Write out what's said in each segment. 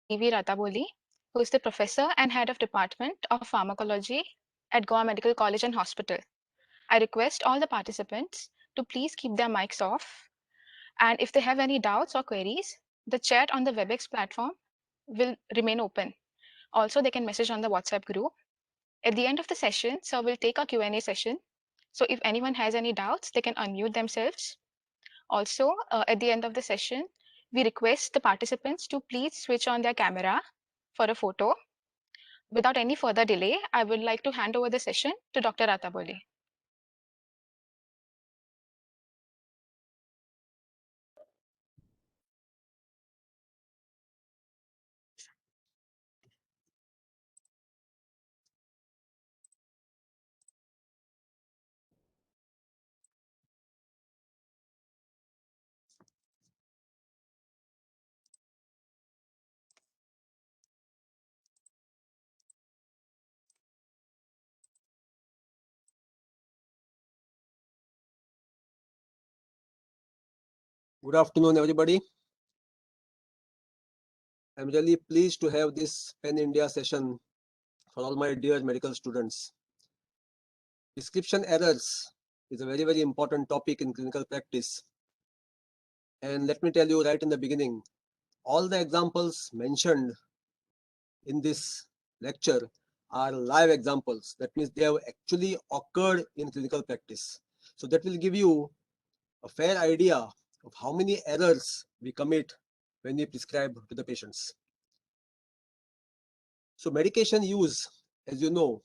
V. Rataboli, who is the professor and head of Department of Pharmacology at Goa Medical College and Hospital. I request all the participants to please keep their mics off, and if they have any doubts or queries, the chat on the WebEx platform will remain open. Also, they can message on the WhatsApp group. At the end of the session, sir will take a Q&A session. So if anyone has any doubts, they can unmute themselves. Also, at the end of the session, we request the participants to please switch on their camera for a photo. Without any further delay, I would like to hand over the session to Dr. Rataboli. Good afternoon, everybody. I'm really pleased to have this PEN India session for all my dear medical students. Prescription errors is a very, very important topic in clinical practice. And let me tell you right in the beginning, all the examples mentioned in this lecture are live examples. That means they have actually occurred in clinical practice. So that will give you a fair idea of how many errors we commit when we prescribe to the patients. So medication use, as you know,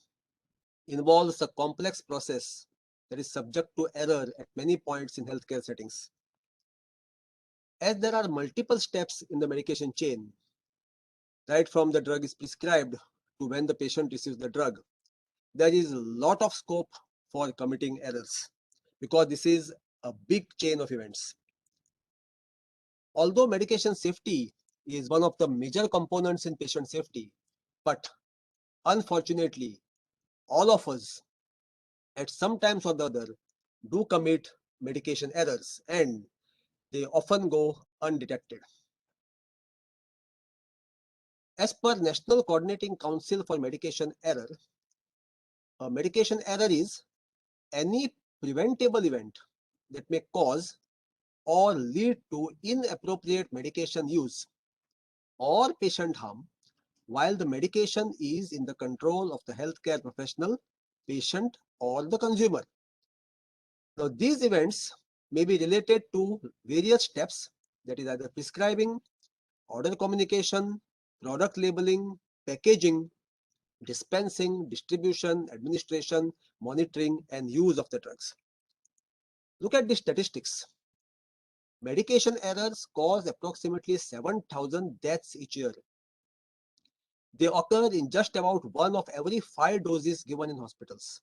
involves a complex process that is subject to error at many points in healthcare settings. As there are multiple steps in the medication chain, right from the drug is prescribed to when the patient receives the drug, there is a lot of scope for committing errors because this is a big chain of events. Although medication safety is one of the major components in patient safety, but unfortunately, all of us at some times or the other do commit medication errors and they often go undetected. As per National Coordinating Council for Medication Error, a medication error is any preventable event that may cause or lead to inappropriate medication use or patient harm while the medication is in the control of the healthcare professional, patient, or the consumer. Now, these events may be related to various steps, that is either prescribing, order communication, product labeling, packaging, dispensing, distribution, administration, monitoring, and use of the drugs. Look at the statistics. Medication errors cause approximately 7,000 deaths each year. They occur in just about 1 of every 5 doses given in hospitals.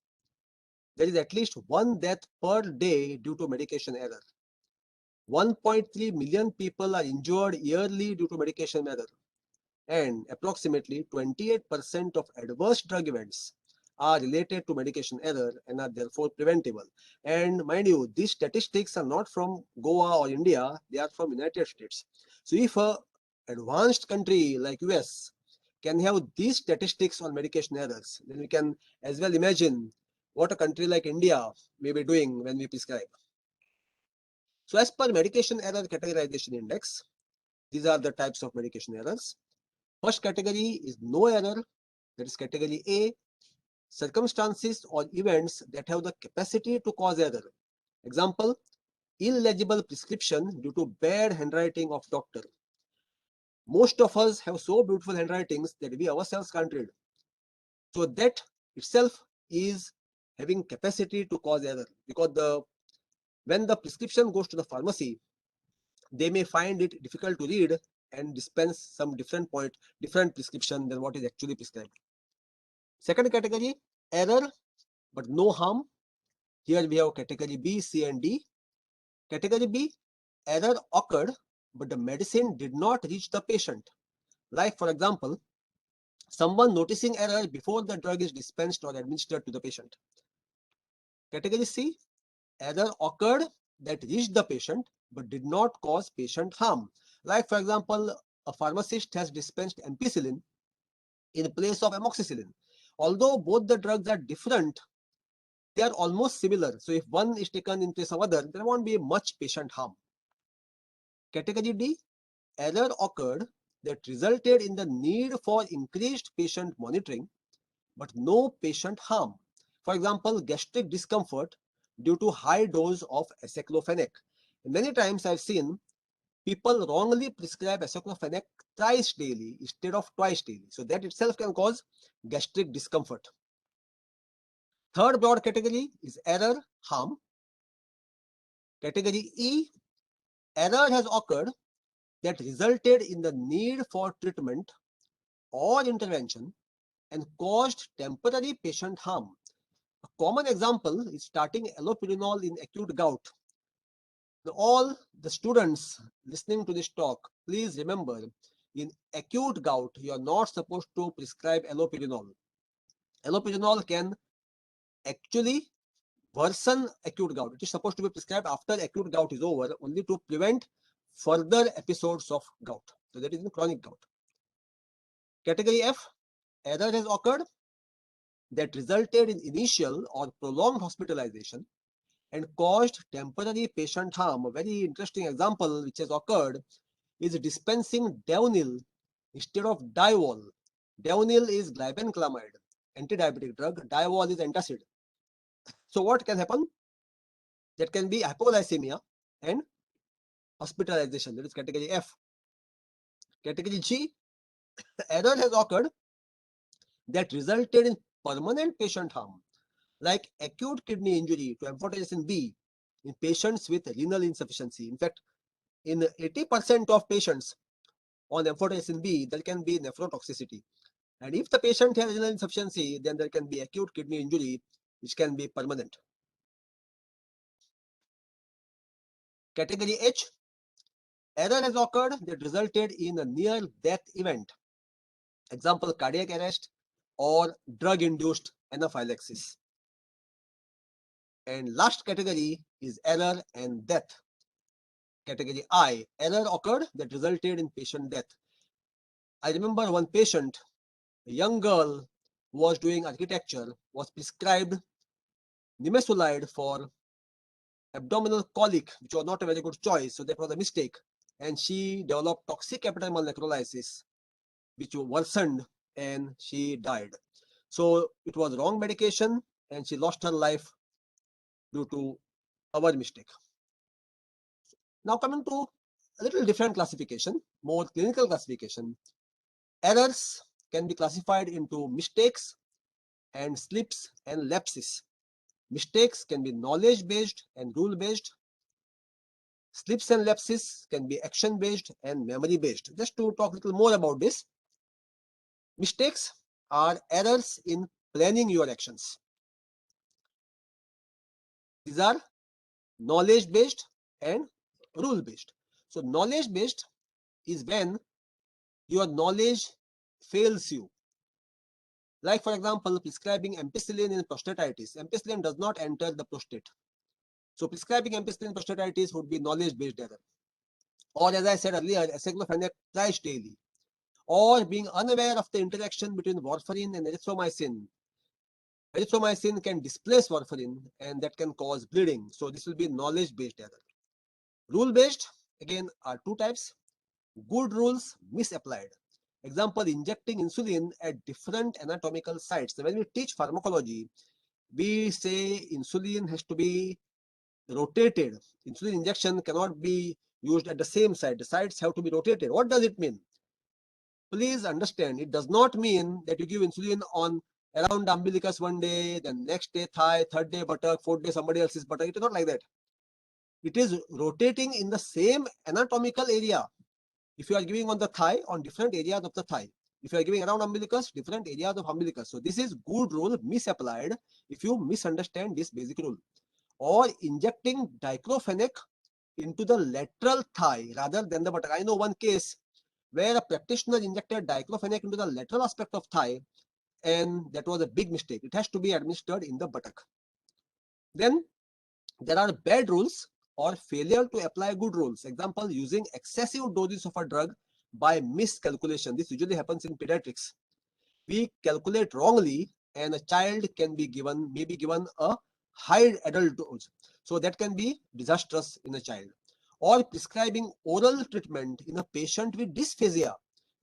There is at least 1 death per day due to medication error. 1.3 million people are injured yearly due to medication error, and approximately 28% of adverse drug events are related to medication error and are therefore preventable. And mind you, these statistics are not from Goa or India, they are from United States. So if a advanced country like US can have these statistics on medication errors, then we can as well imagine what a country like India may be doing when we prescribe. So as per medication error categorization index, these are the types of medication errors. First category is no error, that is category A, circumstances or events that have the capacity to cause error. Example, illegible prescription due to bad handwriting of doctor. Most of us have so beautiful handwritings that we ourselves can't read. So that itself is having capacity to cause error, because when the prescription goes to the pharmacy, they may find it difficult to read and dispense some different prescription than what is actually prescribed. Second category, error but no harm. Here we have category B, C, and D. Category B, error occurred but the medicine did not reach the patient. Like for example, someone noticing error before the drug is dispensed or administered to the patient. Category C, error occurred that reached the patient but did not cause patient harm. Like for example, a pharmacist has dispensed ampicillin in place of amoxicillin. Although both the drugs are different, they are almost similar. So if one is taken in place of other, there won't be much patient harm. Category D, error occurred that resulted in the need for increased patient monitoring, but no patient harm. For example, gastric discomfort due to high dose of aceclofenac. Many times I've seen people wrongly prescribe aceclofenac thrice daily instead of twice daily. So that itself can cause gastric discomfort. Third broad category is error, harm. Category E, error has occurred that resulted in the need for treatment or intervention and caused temporary patient harm. A common example is starting allopurinol in acute gout. Now, all the students listening to this talk, please remember, in acute gout, you are not supposed to prescribe allopurinol. Allopurinol can actually worsen acute gout. It is supposed to be prescribed after acute gout is over, only to prevent further episodes of gout. So that is in chronic gout. Category F, error has occurred that resulted in initial or prolonged hospitalization and caused temporary patient harm. A very interesting example which has occurred is dispensing Daunil instead of Diawol. Daunil is glibenclamide, anti-diabetic drug. Diawol is antacid. So what can happen? That can be hypoglycemia and hospitalization. That is category F. Category G, error has occurred that resulted in permanent patient harm, like acute kidney injury to amphotericin B in patients with renal insufficiency. In fact, in 80% of patients on amphotericin B, there can be nephrotoxicity. And if the patient has renal insufficiency, then there can be acute kidney injury, which can be permanent. Category H, error has occurred that resulted in a near-death event. Example, cardiac arrest or drug-induced anaphylaxis. And last category is error and death. Category I, error occurred that resulted in patient death. I remember one patient, a young girl who was doing architecture, was prescribed nimesulide for abdominal colic, which was not a very good choice, so that was a mistake. And she developed toxic epidermal necrolysis, which worsened and she died. So it was wrong medication and she lost her life due to our mistake. Now coming to a little different classification, more clinical classification. Errors can be classified into mistakes and slips and lapses. Mistakes can be knowledge-based and rule-based. Slips and lapses can be action-based and memory-based. Just to talk a little more about this, mistakes are errors in planning your actions. These are knowledge-based and rule-based. So knowledge-based is when your knowledge fails you. Like for example, prescribing ampicillin in prostatitis. Ampicillin does not enter the prostate. So prescribing ampicillin in prostatitis would be knowledge-based error. Or as I said earlier, aceclofenac thrice daily. Or being unaware of the interaction between warfarin and erythromycin. Erythromycin can displace warfarin and that can cause bleeding. So this will be knowledge-based error. Rule-based, again, are two types. Good rules misapplied. Example, injecting insulin at different anatomical sites. So when we teach pharmacology, we say insulin has to be rotated. Insulin injection cannot be used at the same site. The sites have to be rotated. What does it mean? Please understand, it does not mean that you give insulin on around the umbilicus one day, then next day thigh, third day buttock, fourth day somebody else's buttock. It is not like that. It is rotating in the same anatomical area. If you are giving on the thigh, on different areas of the thigh. If you are giving around umbilicus, different areas of umbilicus. So this is good rule misapplied if you misunderstand this basic rule. Or injecting diclofenac into the lateral thigh rather than the buttock. I know one case where a practitioner injected diclofenac into the lateral aspect of thigh, and that was a big mistake. It has to be administered in the buttock. Then there are bad rules or failure to apply good rules. Example, using excessive doses of a drug by miscalculation. This usually happens in pediatrics. We calculate wrongly and a child can be given, maybe given a high adult dose. So that can be disastrous in a child. Or prescribing oral treatment in a patient with dysphagia,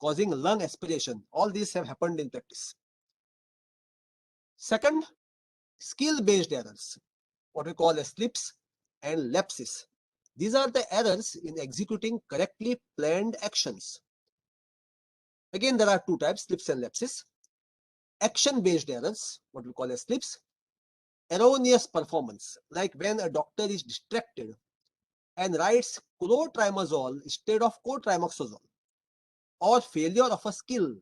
causing lung aspiration. All these have happened in practice. Second, skill-based errors, what we call as slips and lapses. These are the errors in executing correctly planned actions. Again, there are two types, slips and lapses. Action-based errors, what we call as slips. Erroneous performance, like when a doctor is distracted and writes clotrimazole instead of cotrimoxazole. Or failure of a skill.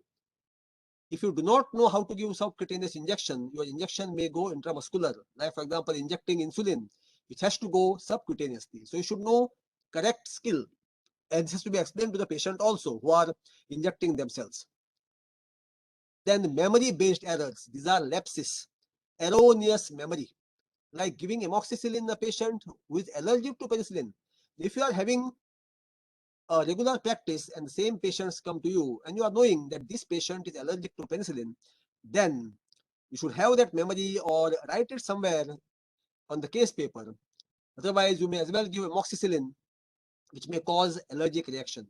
If you do not know how to give subcutaneous injection, your injection may go intramuscular. Like for example, injecting insulin, which has to go subcutaneously. So you should know correct skill. And this has to be explained to the patient also who are injecting themselves. Then memory-based errors. These are lapses, erroneous memory, like giving amoxicillin in a patient who is allergic to penicillin. If you are having a regular practice and the same patients come to you and you are knowing that this patient is allergic to penicillin, then you should have that memory or write it somewhere on the case paper. Otherwise, you may as well give amoxicillin, which may cause allergic reaction.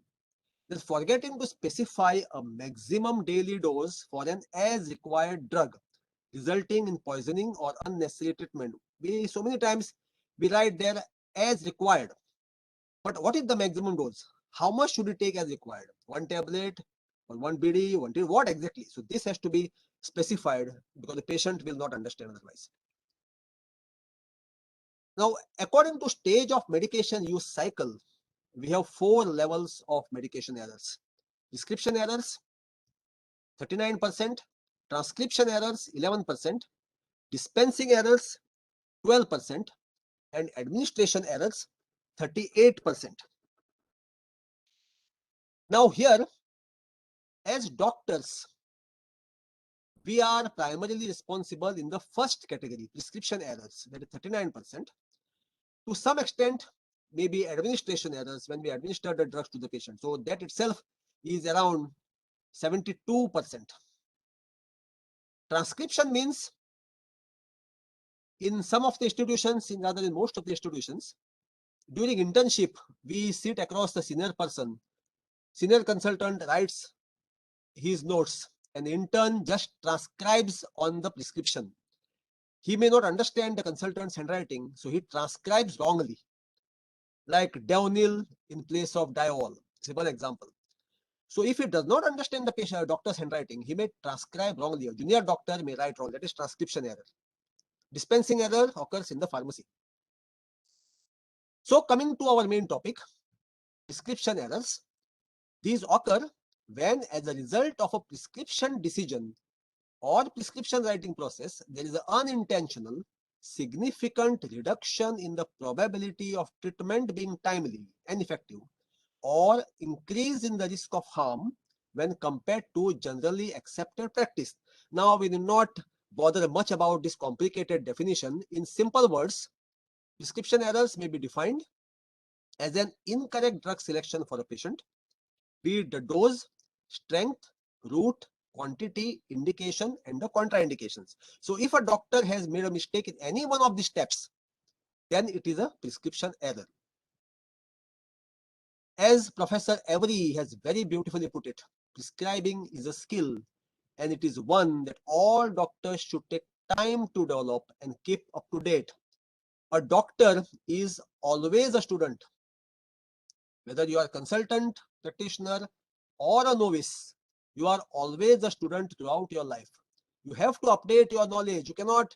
Then forgetting to specify a maximum daily dose for an as required drug, resulting in poisoning or unnecessary treatment. So many times we write there as required. But what is the maximum dose? How much should you take as required? 1 tablet or 1 BD, 1 tablet, what exactly? So this has to be specified because the patient will not understand otherwise. Now, according to stage of medication use cycle, we have 4 levels of medication errors. Prescription errors, 39%, transcription errors, 11%, dispensing errors, 12%, and administration errors, 38%. Now here, as doctors, we are primarily responsible in the first category, prescription errors, that is 39%. To some extent, maybe administration errors when we administer the drugs to the patient. So that itself is around 72%. Transcription means in some of the institutions, in rather in most of the institutions, during internship, we sit across the senior person. Senior consultant writes his notes and the intern just transcribes on the prescription. He may not understand the consultant's handwriting, so he transcribes wrongly, like Downil in place of Diol. Simple example. So if he does not understand the patient doctor's handwriting, he may transcribe wrongly. A junior doctor may write wrong. That is transcription error. Dispensing error occurs in the pharmacy. So coming to our main topic, prescription errors. These occur when, as a result of a prescription decision or prescription writing process, there is an unintentional, significant reduction in the probability of treatment being timely and effective, or increase in the risk of harm when compared to generally accepted practice. Now, we do not bother much about this complicated definition. In simple words, prescription errors may be defined as an incorrect drug selection for a patient, be it the dose, strength, route, quantity, indication, and the contraindications. So if a doctor has made a mistake in any one of these steps, then it is a prescription error. As Professor Avery has very beautifully put it, prescribing is a skill, and it is one that all doctors should take time to develop and keep up to date. A doctor is always a student. Whether you are a consultant, practitioner, or a novice, you are always a student throughout your life. You have to update your knowledge. You cannot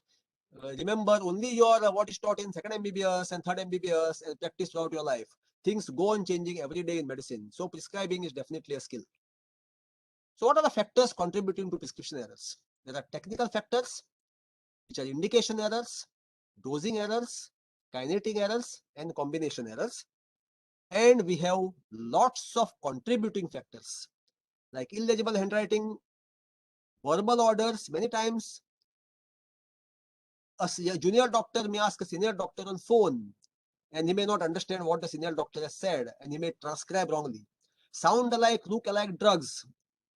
remember only your what is taught in second MBBS and third MBBS and practice throughout your life. Things go on changing every day in medicine. So prescribing is definitely a skill. So what are the factors contributing to prescription errors? There are technical factors, which are indication errors, dosing errors, kinetic errors, and combination errors. And we have lots of contributing factors like illegible handwriting, verbal orders. Many times a junior doctor may ask a senior doctor on phone and he may not understand what the senior doctor has said and he may transcribe wrongly. Sound alike, look alike drugs.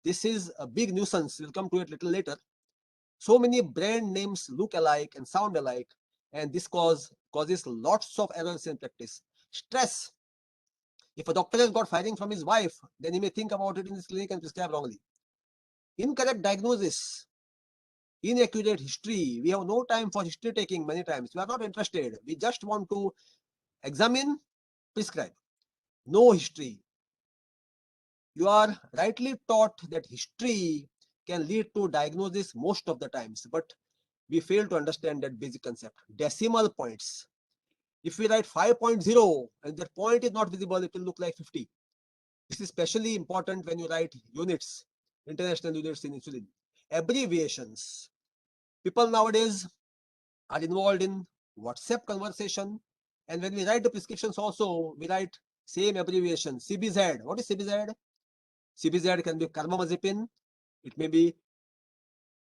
This is a big nuisance. We'll come to it a little later. So many brand names look alike and sound alike, and this causes lots of errors in practice. Stress. If a doctor has got firing from his wife, then he may think about it in his clinic and prescribe wrongly. Incorrect diagnosis, inaccurate history. We have no time for history taking many times. We are not interested. We just want to examine, prescribe. No history. You are rightly taught that history can lead to diagnosis most of the times, but we fail to understand that basic concept. Decimal points. If we write 5.0 and that point is not visible, it will look like 50. This is especially important when you write units, international units in insulin. Abbreviations. People nowadays are involved in WhatsApp conversation, and when we write the prescriptions also, we write same abbreviation, CBZ. What is CBZ? CBZ can be carbamazepine, it may be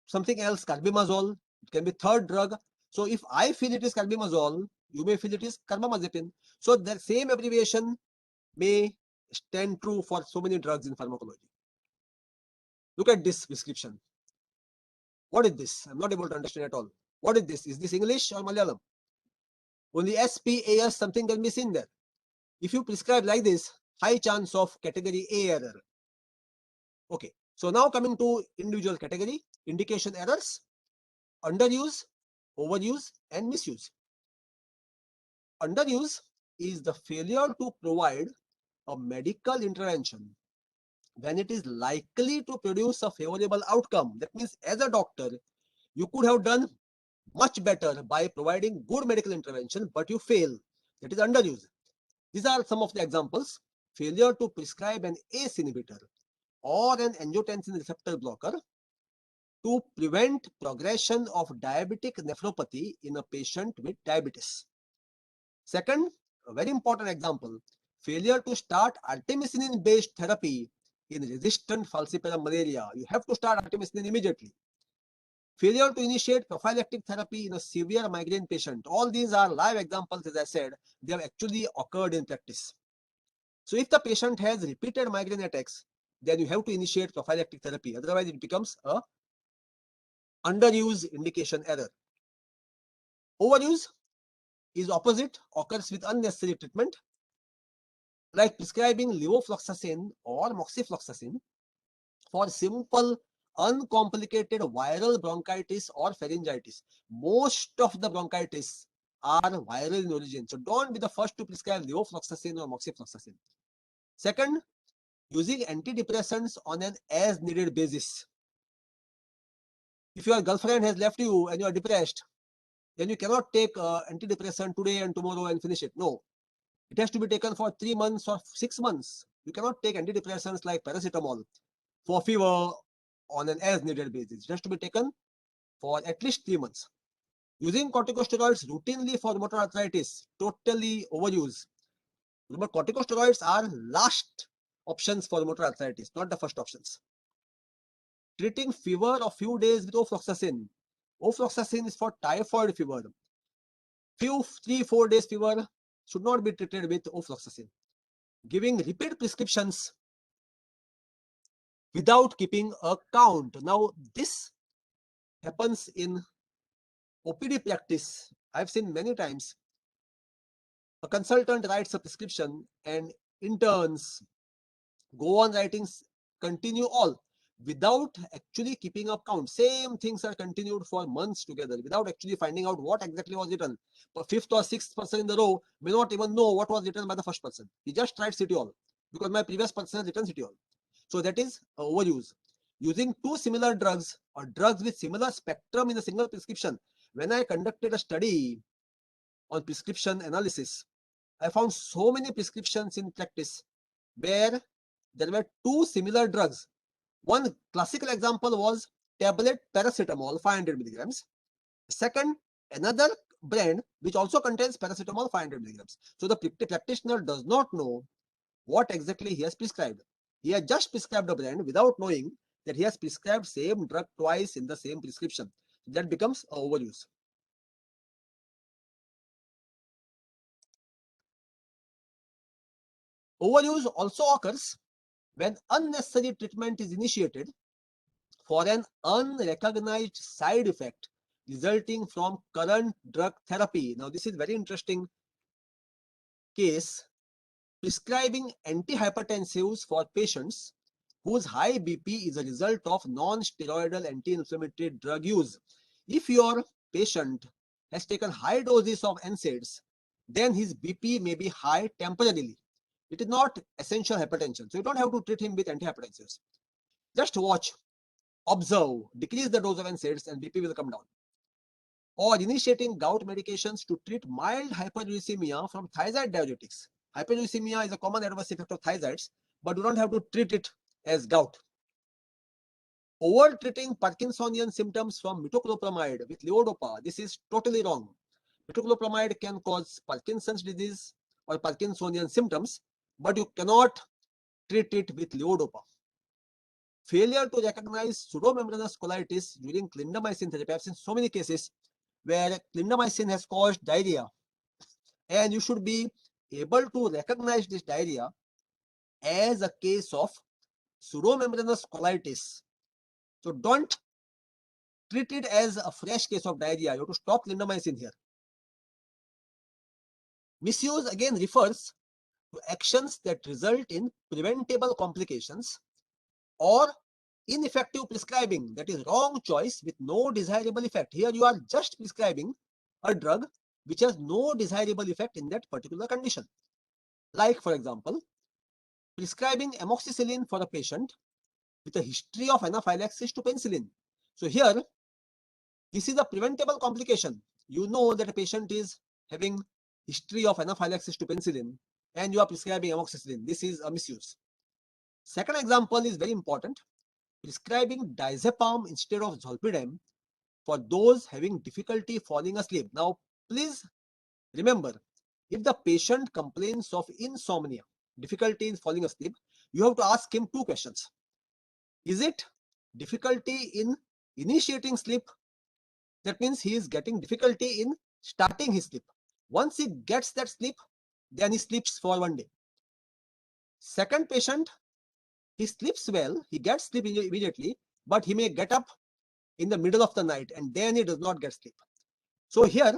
something else, carbimazole, it can be third drug. So if I feel it is carbimazole, you may feel it is carbamazepine. So the same abbreviation may stand true for so many drugs in pharmacology. Look at this prescription. What is this? I'm not able to understand at all. What is this? Is this English or Malayalam? Only SPAS something can be seen there. If you prescribe like this, high chance of category A error. Okay, so now coming to individual category, indication errors, underuse, overuse, and misuse. Underuse is the failure to provide a medical intervention when it is likely to produce a favorable outcome. That means as a doctor, you could have done much better by providing good medical intervention, but you fail. That is underuse. These are some of the examples. Failure to prescribe an ACE inhibitor or an angiotensin receptor blocker to prevent progression of diabetic nephropathy in a patient with diabetes. Second, a very important example, failure to start artemisinin-based therapy in resistant falciparum malaria. You have to start artemisinin immediately. Failure to initiate prophylactic therapy in a severe migraine patient. All these are live examples, as I said, they have actually occurred in practice. So if the patient has repeated migraine attacks, then you have to initiate prophylactic therapy. Otherwise, it becomes a underuse indication error. Overuse is opposite, occurs with unnecessary treatment, like prescribing levofloxacin or moxifloxacin for simple, uncomplicated viral bronchitis or pharyngitis. Most of the bronchitis are viral in origin. So don't be the first to prescribe levofloxacin or moxifloxacin. Second, using antidepressants on an as needed basis. If your girlfriend has left you and you are depressed, then you cannot take antidepressant today and tomorrow and finish it. No, it has to be taken for 3 months or 6 months. You cannot take antidepressants like paracetamol for fever on an as needed basis. It has to be taken for at least 3 months. Using corticosteroids routinely for rheumatoid arthritis, totally overuse. Remember, corticosteroids are last options for rheumatoid arthritis, not the first options. Treating fever of few days with ofloxacin. Ofloxacin is for typhoid fever. 3-4 days fever should not be treated with ofloxacin. Giving repeat prescriptions without keeping a count. Now, this happens in OPD practice. I've seen many times. A consultant writes a prescription and interns go on writing, continue all without actually keeping up count. Same things are continued for months together without actually finding out what exactly was written. But fifth or sixth person in the row may not even know what was written by the first person. He just writes city all because my previous person has written city all. So that is overuse. Using two similar drugs or drugs with similar spectrum in a single prescription. When I conducted a study on prescription analysis, I found so many prescriptions in practice where there were two similar drugs. One classical example was tablet paracetamol 500 milligrams. Second, another brand which also contains paracetamol 500 milligrams. So the practitioner does not know what exactly he has prescribed. He has just prescribed a brand without knowing that he has prescribed same drug twice in the same prescription. That becomes overuse. Overuse also occurs when unnecessary treatment is initiated for an unrecognized side effect resulting from current drug therapy. Now, this is very interesting case. Prescribing antihypertensives for patients whose high BP is a result of non-steroidal anti-inflammatory drug use. If your patient has taken high doses of NSAIDs, then his BP may be high temporarily. It is not essential hypertension, so you don't have to treat him with antihypertensives. Just watch, observe, decrease the dose of NSAIDs and BP will come down. Or initiating gout medications to treat mild hyperuricemia from thiazide diuretics. Hyperuricemia is a common adverse effect of thiazides, but you don't have to treat it as gout. Over treating Parkinsonian symptoms from metoclopramide with levodopa. This is totally wrong. Metoclopramide can cause Parkinson's disease or Parkinsonian symptoms, but you cannot treat it with levodopa. Failure to recognize pseudomembranous colitis during clindamycin therapy. I've seen so many cases where clindamycin has caused diarrhea, and you should be able to recognize this diarrhea as a case of pseudomembranous colitis. So don't treat it as a fresh case of diarrhea. You have to stop clindamycin here. Misuse again refers to actions that result in preventable complications or ineffective prescribing, that is wrong choice with no desirable effect. Here you are just prescribing a drug which has no desirable effect in that particular condition. Like, for example, prescribing amoxicillin for a patient with a history of anaphylaxis to penicillin. So here, this is a preventable complication. You know that a patient is having history of anaphylaxis to penicillin and you are prescribing amoxicillin. This is a misuse. Second example is very important. Prescribing diazepam instead of zolpidem for those having difficulty falling asleep. Now, please remember, if the patient complains of insomnia, difficulty in falling asleep, you have to ask him two questions. Is it difficulty in initiating sleep? That means he is getting difficulty in starting his sleep. Once he gets that sleep, then he sleeps for one day. Second patient, he sleeps well, he gets sleep immediately, but he may get up in the middle of the night and then he does not get sleep. So here,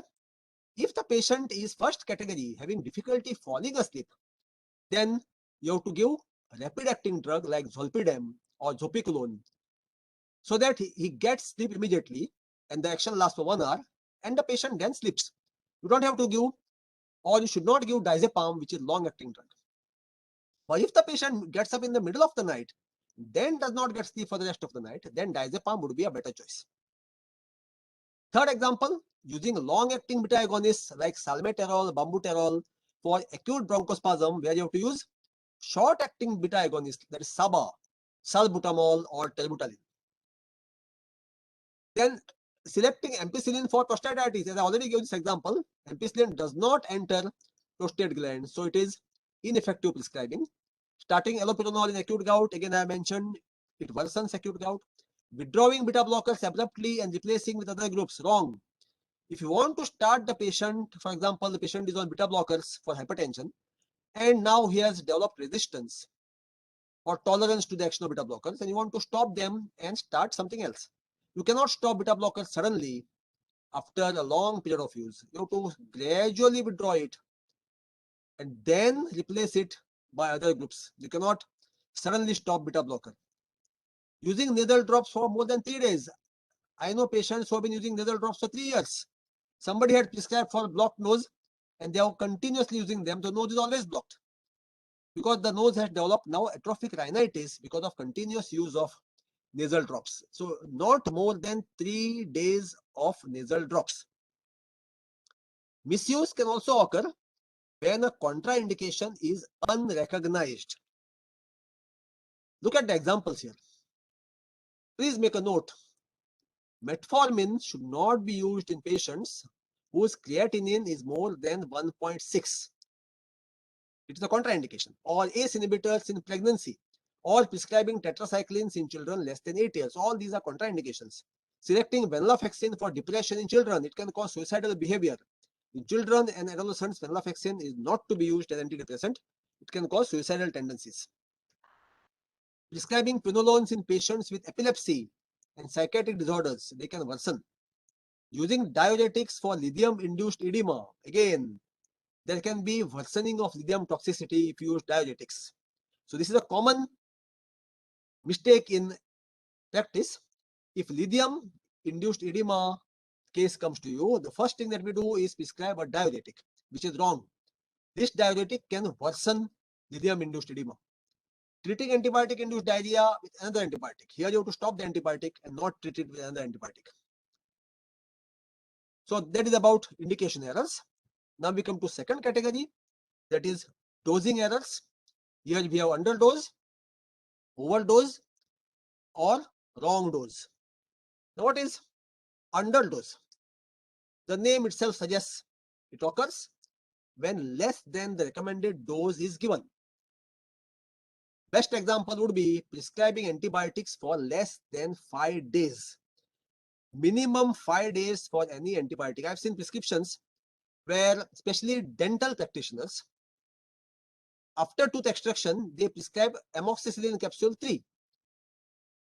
if the patient is first category, having difficulty falling asleep, then you have to give a rapid acting drug like zolpidem or zopicolone so that he gets sleep immediately and the action lasts for 1 hour and the patient then sleeps. You don't have to give, or you should not give diazepam, which is long acting drug. Or if the patient gets up in the middle of the night, then does not get sleep for the rest of the night, then diazepam would be a better choice. Third example, using long-acting beta agonists like salmeterol, bambuterol for acute bronchospasm, where you have to use short-acting beta agonist, that is SABA, salbutamol or terbutaline. Then selecting ampicillin for prostatitis, as I already gave this example, ampicillin does not enter prostate gland, so it is ineffective prescribing. Starting allopurinol in acute gout, again I mentioned it worsens acute gout. Withdrawing beta blockers abruptly and replacing with other groups, wrong. If you want to start the patient, for example, the patient is on beta blockers for hypertension, and now he has developed resistance or tolerance to the action of beta blockers, and you want to stop them and start something else. You cannot stop beta blockers suddenly after a long period of use. You have to gradually withdraw it and then replace it by other groups. You cannot suddenly stop beta blocker. Using nasal drops for more than 3 days. I know patients who have been using nasal drops for 3 years. Somebody had prescribed for blocked nose and they are continuously using them. The nose is always blocked because the nose has developed now atrophic rhinitis because of continuous use of nasal drops. So not more than 3 days of nasal drops. Misuse can also occur when a contraindication is unrecognized. Look at the examples here. Please make a note. Metformin should not be used in patients whose creatinine is more than 1.6. It is a contraindication. Or ACE inhibitors in pregnancy, or prescribing tetracyclines in children less than 8 years. All these are contraindications. Selecting venlafaxine for depression in children, it can cause suicidal behavior. In children and adolescents, venlafaxine is not to be used as antidepressant. It can cause suicidal tendencies. Prescribing quinolones in patients with epilepsy and psychiatric disorders, they can worsen. Using diuretics for lithium-induced edema, again, there can be worsening of lithium toxicity if you use diuretics. So this is a common mistake in practice. If lithium-induced edema case comes to you, the first thing that we do is prescribe a diuretic, which is wrong. This diuretic can worsen lithium-induced edema. Treating antibiotic-induced diarrhea with another antibiotic. Here you have to stop the antibiotic and not treat it with another antibiotic. So that is about indication errors. Now we come to second category, that is dosing errors. Here we have underdose, overdose, or wrong dose. Now what is underdose? The name itself suggests it occurs when less than the recommended dose is given. Best example would be prescribing antibiotics for less than 5 days. Minimum 5 days for any antibiotic. I've seen prescriptions where, especially dental practitioners, after tooth extraction, they prescribe amoxicillin capsule 3.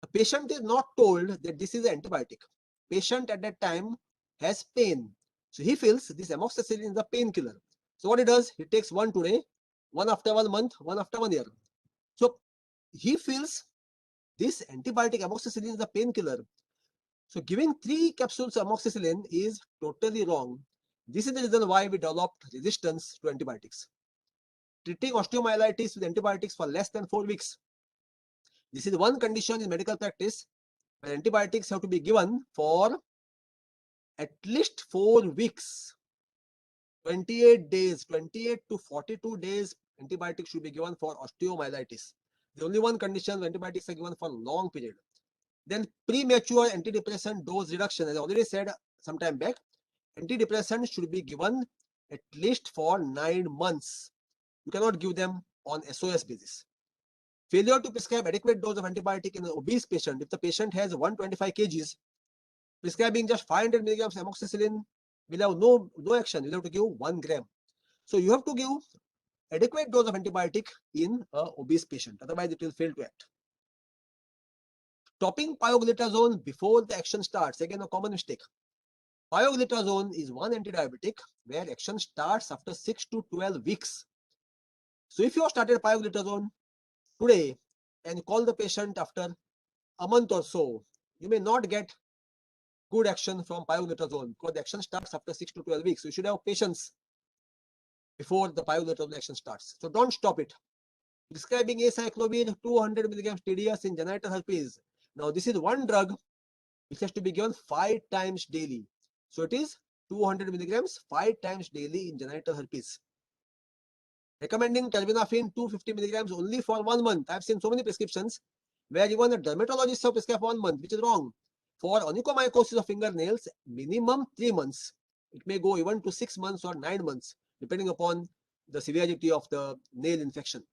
The patient is not told that this is an antibiotic. Patient at that time has pain. So he feels this amoxicillin is a painkiller. So what he does, he takes one today, one after 1 month, one after 1 year. So he feels this antibiotic amoxicillin is a painkiller. So giving 3 capsules of amoxicillin is totally wrong. This is the reason why we developed resistance to antibiotics. Treating osteomyelitis with antibiotics for less than 4 weeks. This is one condition in medical practice where antibiotics have to be given for at least 4 weeks. 28 days, 28 to 42 days, antibiotics should be given for osteomyelitis. The only one condition where antibiotics are given for a long period. Then premature antidepressant dose reduction, as I already said some time back, antidepressants should be given at least for 9 months. You cannot give them on SOS basis. Failure to prescribe adequate dose of antibiotic in an obese patient. If the patient has 125 kgs, prescribing just 500 milligrams amoxicillin will have no action. You'll have to give 1 gram. So you have to give adequate dose of antibiotic in an obese patient. Otherwise, it will fail to act. Stopping pioglitazone before the action starts. Again, a common mistake. Pioglitazone is one antidiabetic where action starts after 6 to 12 weeks. So if you have started pioglitazone today and call the patient after a month or so, you may not get good action from pioglitazone because the action starts after 6 to 12 weeks. So you should have patience before the pioglitazone action starts. So don't stop it. Prescribing acyclovir 200 milligrams TDS in genital herpes. Now this is one drug which has to be given 5 times daily. So it is 200 milligrams 5 times daily in genital herpes. Recommending terbinafine 250 milligrams only for 1 month. I've seen so many prescriptions where even the dermatologist have prescribed for 1 month, which is wrong. For onychomycosis of fingernails, minimum 3 months. It may go even to 6 months or 9 months, depending upon the severity of the nail infection.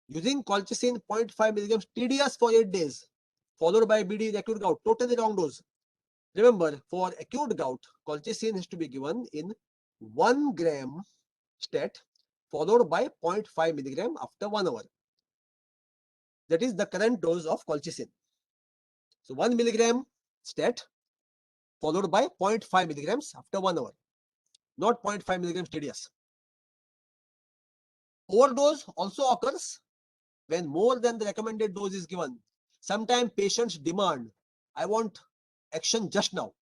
Using colchicine 0.5 milligrams TDS for 8 days, followed by BD in acute gout, totally wrong dose. Remember, for acute gout, colchicine has to be given in 1 gram stat, followed by 0.5 milligram after 1 hour. That is the current dose of colchicine. So 1 milligram stat, followed by 0.5 milligrams after 1 hour, not 0.5 milligrams TDS. Overdose also occurs when more than the recommended dose is given. Sometimes patients demand, I want action just now.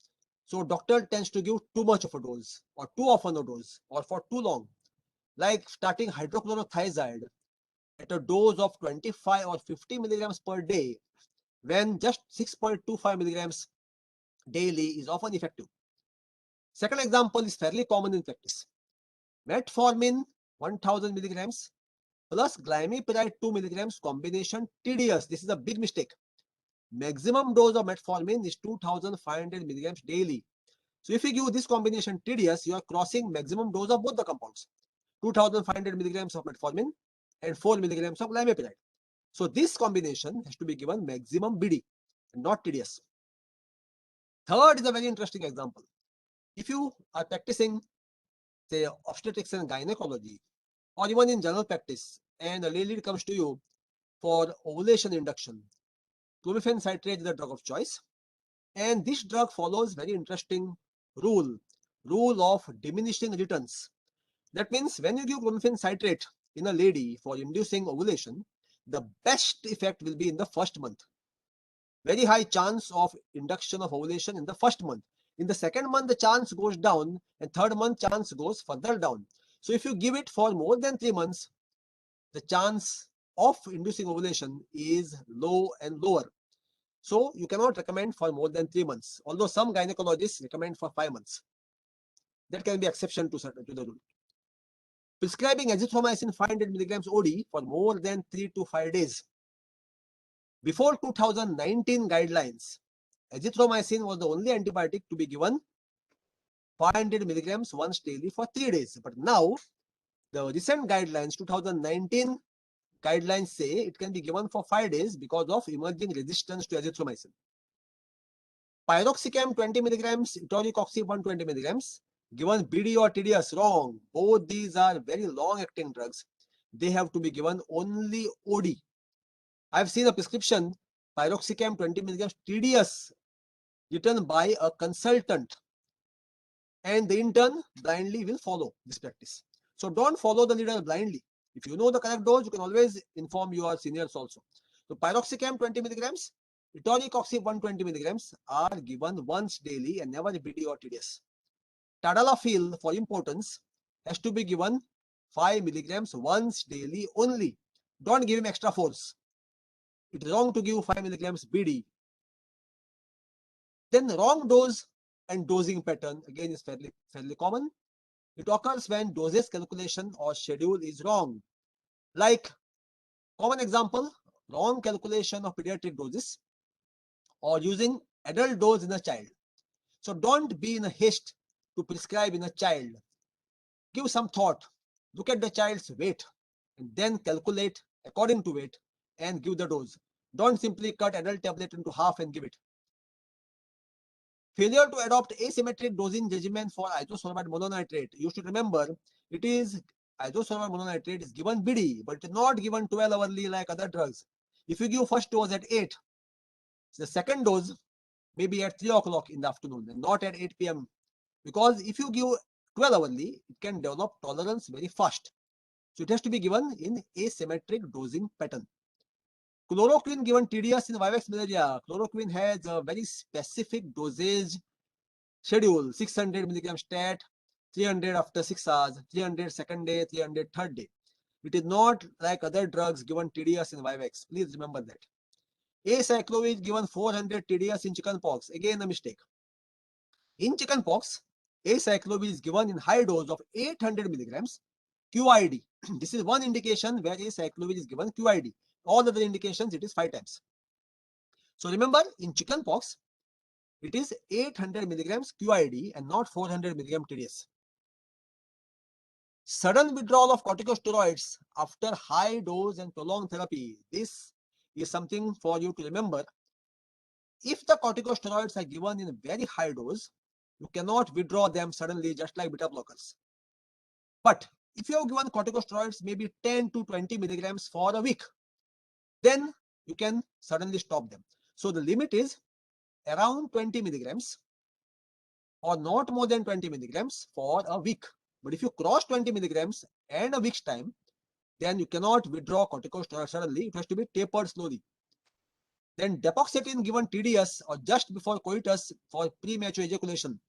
So doctor tends to give too much of a dose or too often a dose or for too long. Like starting hydrochlorothiazide at a dose of 25 or 50 milligrams per day when just 6.25 milligrams daily is often effective. Second example is fairly common in practice. Metformin 1000 milligrams plus glimepiride 2 milligrams combination TDS. This is a big mistake. Maximum dose of metformin is 2500 milligrams daily. So if you give this combination TDS, you are crossing maximum dose of both the compounds. 2500 milligrams of metformin and 4 milligrams of glimepiride. So this combination has to be given maximum BD and not TDS. Third is a very interesting example. If you are practicing, say, obstetrics and gynecology, or even in general practice, and a lady comes to you for ovulation induction. Clomiphene citrate is the drug of choice, and this drug follows very interesting rule of diminishing returns. That means when you give clomiphene citrate in a lady for inducing ovulation, the best effect will be in the first month. Very high chance of induction of ovulation in the first month. In the second month, the chance goes down, and third month chance goes further down. So if you give it for more than 3 months, the chance of inducing ovulation is low and lower. So you cannot recommend for more than 3 months, although some gynecologists recommend for 5 months. That can be exception to the rule. Prescribing azithromycin 500 milligrams OD for more than 3 to 5 days. Before 2019 guidelines, azithromycin was the only antibiotic to be given 500 milligrams once daily for 3 days. But now, the recent guidelines, 2019 guidelines say it can be given for 5 days because of emerging resistance to azithromycin. Piroxicam 20 milligrams, etonocoxib 120 milligrams, given BD or TDS, wrong. Both these are very long-acting drugs. They have to be given only OD. I've seen a prescription, piroxicam 20 milligrams TDS, written by a consultant, and the intern blindly will follow this practice. So don't follow the leader blindly. If you know the correct dose, you can always inform your seniors also. So piroxicam 20 milligrams, etonocoxib 120 milligrams are given once daily and never BD or TDS. Tadalafil, for importance, has to be given 5 milligrams once daily only. Don't give him extra force. It is wrong to give 5 milligrams BD. Then wrong dose and dosing pattern again is fairly common. It occurs when dosage calculation or schedule is wrong. Like common example, wrong calculation of pediatric doses or using adult dose in a child. So don't be in a haste to prescribe in a child. Give some thought. Look at the child's weight and then calculate according to weight and give the dose. Don't simply cut adult tablet into half and give it. Failure to adopt asymmetric dosing regimen for isosorbate mononitrate. You should remember, it is isosorbate mononitrate is given BD, but it is not given 12 hourly like other drugs. If you give first dose at 8, the second dose may be at 3 o'clock in the afternoon and not at 8 p.m. Because if you give 12 hourly, it can develop tolerance very fast. So it has to be given in asymmetric dosing pattern. Chloroquine given TDS in Vivax malaria. Chloroquine has a very specific dosage schedule: 600 milligram stat, 300 after 6 hours, 300 second day, 300 third day. It is not like other drugs given TDS in Vivax. Please remember that. Acyclovir given 400 TDS in chickenpox. Again a mistake. In chickenpox, acyclovir is given in high dose of 800 milligrams QID. This is one indication where acyclovir is given QID. All other indications, it is 5 times. So remember, in chickenpox, it is 800 milligrams QID and not 400 milligram TDS. Sudden withdrawal of corticosteroids after high dose and prolonged therapy. This is something for you to remember. If the corticosteroids are given in a very high dose, you cannot withdraw them suddenly, just like beta blockers. But if you have given corticosteroids maybe 10 to 20 milligrams for a week, then you can suddenly stop them. So the limit is around 20 milligrams or not more than 20 milligrams for a week. But if you cross 20 milligrams and a week's time, then you cannot withdraw corticosteroids suddenly. It has to be tapered slowly. Then depoxetin given TDS or just before coitus for premature ejaculation.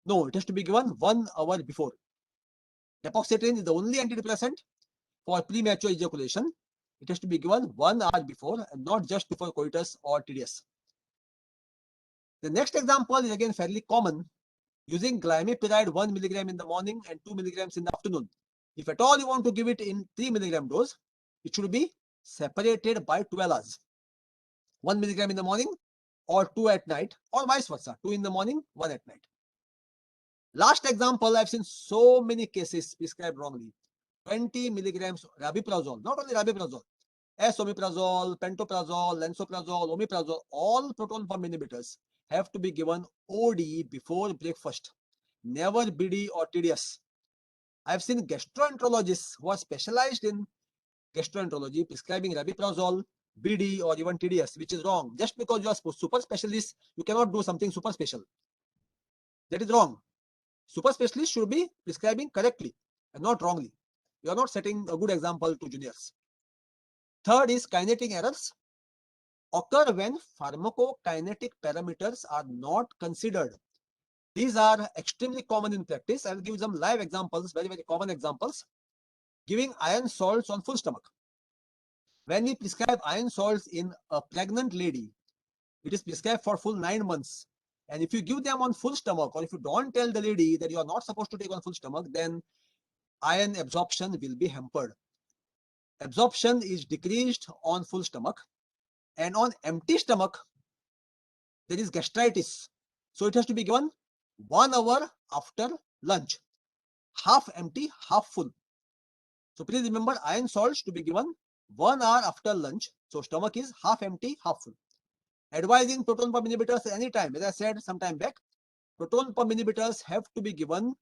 No, it has to be given 1 hour before. Depoxetin is the only antidepressant for premature ejaculation. It has to be given 1 hour before and not just before coitus or TDS. The next example is again fairly common, using glimepiride 1 milligram in the morning and 2 milligrams in the afternoon. If at all you want to give it in 3 milligram dose, it should be separated by 12 hours. 1 milligram in the morning or 2 at night, or vice versa, 2 in the morning, 1 at night. Last example, I've seen so many cases prescribed wrongly. 20 milligrams rabiprazole, not only rabiprazole, esomeprazole, pantoprazole, lansoprazole, omeprazole, all proton pump inhibitors have to be given OD before breakfast, never BD or TDS. I've seen gastroenterologists who are specialized in gastroenterology prescribing rabiprazole BD or even TDS, which is wrong. Just because you are super specialist, you cannot do something super special. That is wrong. Super specialist should be prescribing correctly and not wrongly. You are not setting a good example to juniors. Third is kinetic errors occur when pharmacokinetic parameters are not considered. These are extremely common in practice. I'll give some live examples, very, very common examples. Giving iron salts on full stomach. When we prescribe iron salts in a pregnant lady, it is prescribed for full 9 months. And if you give them on full stomach, or if you don't tell the lady that you are not supposed to take on full stomach, then iron absorption will be hampered. Absorption is decreased on full stomach, and on empty stomach, there is gastritis. So it has to be given 1 hour after lunch. Half empty, half full. So please remember, iron salts to be given 1 hour after lunch. So stomach is half empty, half full. Advising proton pump inhibitors anytime. As I said some time back, proton pump inhibitors have to be given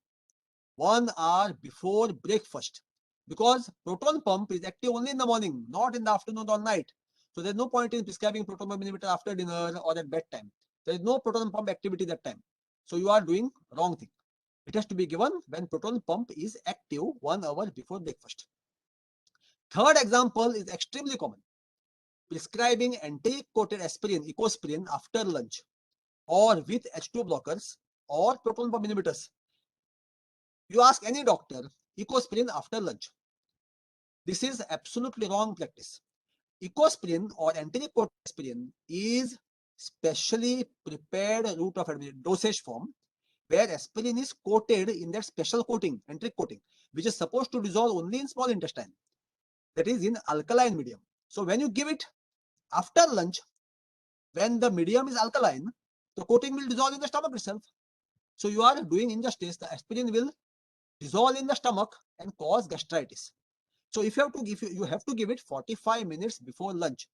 1 hour before breakfast, because proton pump is active only in the morning, not in the afternoon or night. So there's no point in prescribing proton pump inhibitor after dinner or at bedtime. There is no proton pump activity that time. So you are doing wrong thing. It has to be given when proton pump is active 1 hour before breakfast. Third example is extremely common. Prescribing anti-coated aspirin, ecospirin after lunch, or with H2 blockers or proton pump inhibitors. You ask any doctor, ecospirin after lunch. This is absolutely wrong practice. Ecospirin or anti-coated aspirin is specially prepared route of dosage form, where aspirin is coated in that special coating, enteric coating, which is supposed to dissolve only in small intestine, that is in alkaline medium. So when you give it after lunch, when the medium is alkaline, the coating will dissolve in the stomach itself. So you are doing injustice. The aspirin will dissolve in the stomach and cause gastritis. So if you have to give, you have to give it 45 minutes before lunch.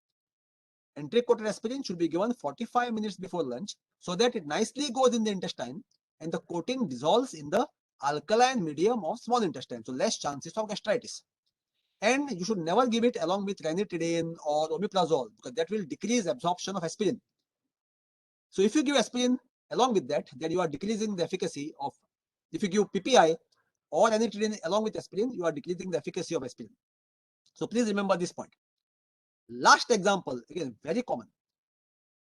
Enteric-coated aspirin should be given 45 minutes before lunch, so that it nicely goes in the intestine and the coating dissolves in the alkaline medium of small intestine. So less chances of gastritis. And you should never give it along with ranitidine or omeprazole, because that will decrease absorption of aspirin. So if you give aspirin along with that, then you are decreasing the efficacy of, if you give PPI or ranitidine along with aspirin, you are decreasing the efficacy of aspirin. So please remember this point. Last example, again, very common.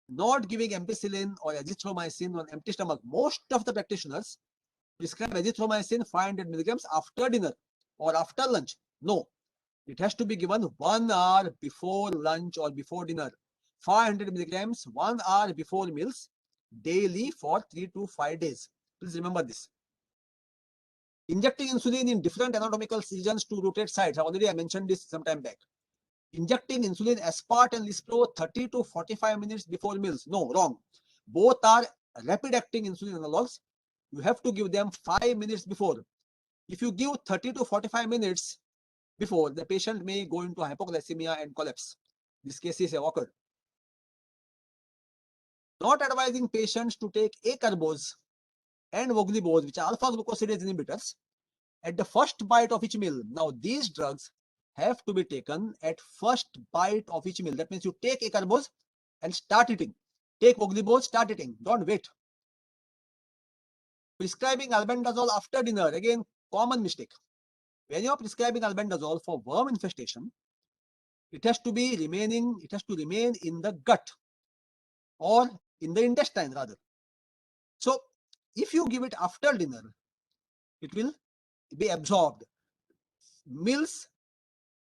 Not giving ampicillin or azithromycin on empty stomach. Most of the practitioners prescribe azithromycin 500 milligrams after dinner or after lunch. No, it has to be given 1 hour before lunch or before dinner. 500 milligrams 1 hour before meals daily for 3 to 5 days. Please remember this. Injecting insulin in different anatomical regions to rotate sites. I mentioned this some time back. Injecting insulin aspart and lispro 30 to 45 minutes before meals. No, wrong. Both are rapid acting insulin analogs. You have to give them 5 minutes before. If you give 30 to 45 minutes before, the patient may go into hypoglycemia and collapse. These cases have occurred. Not advising patients to take acarbose and voglibose, which are alpha glucosidase inhibitors, at the first bite of each meal. Now, these drugs have to be taken at first bite of each meal. That means you take acarbose and start eating. Take voglibose, start eating. Don't wait. Prescribing albendazole after dinner. Again, common mistake. When you are prescribing albendazole for worm infestation, it has to remain in the gut or in the intestine rather. So if you give it after dinner, it will be absorbed. Meals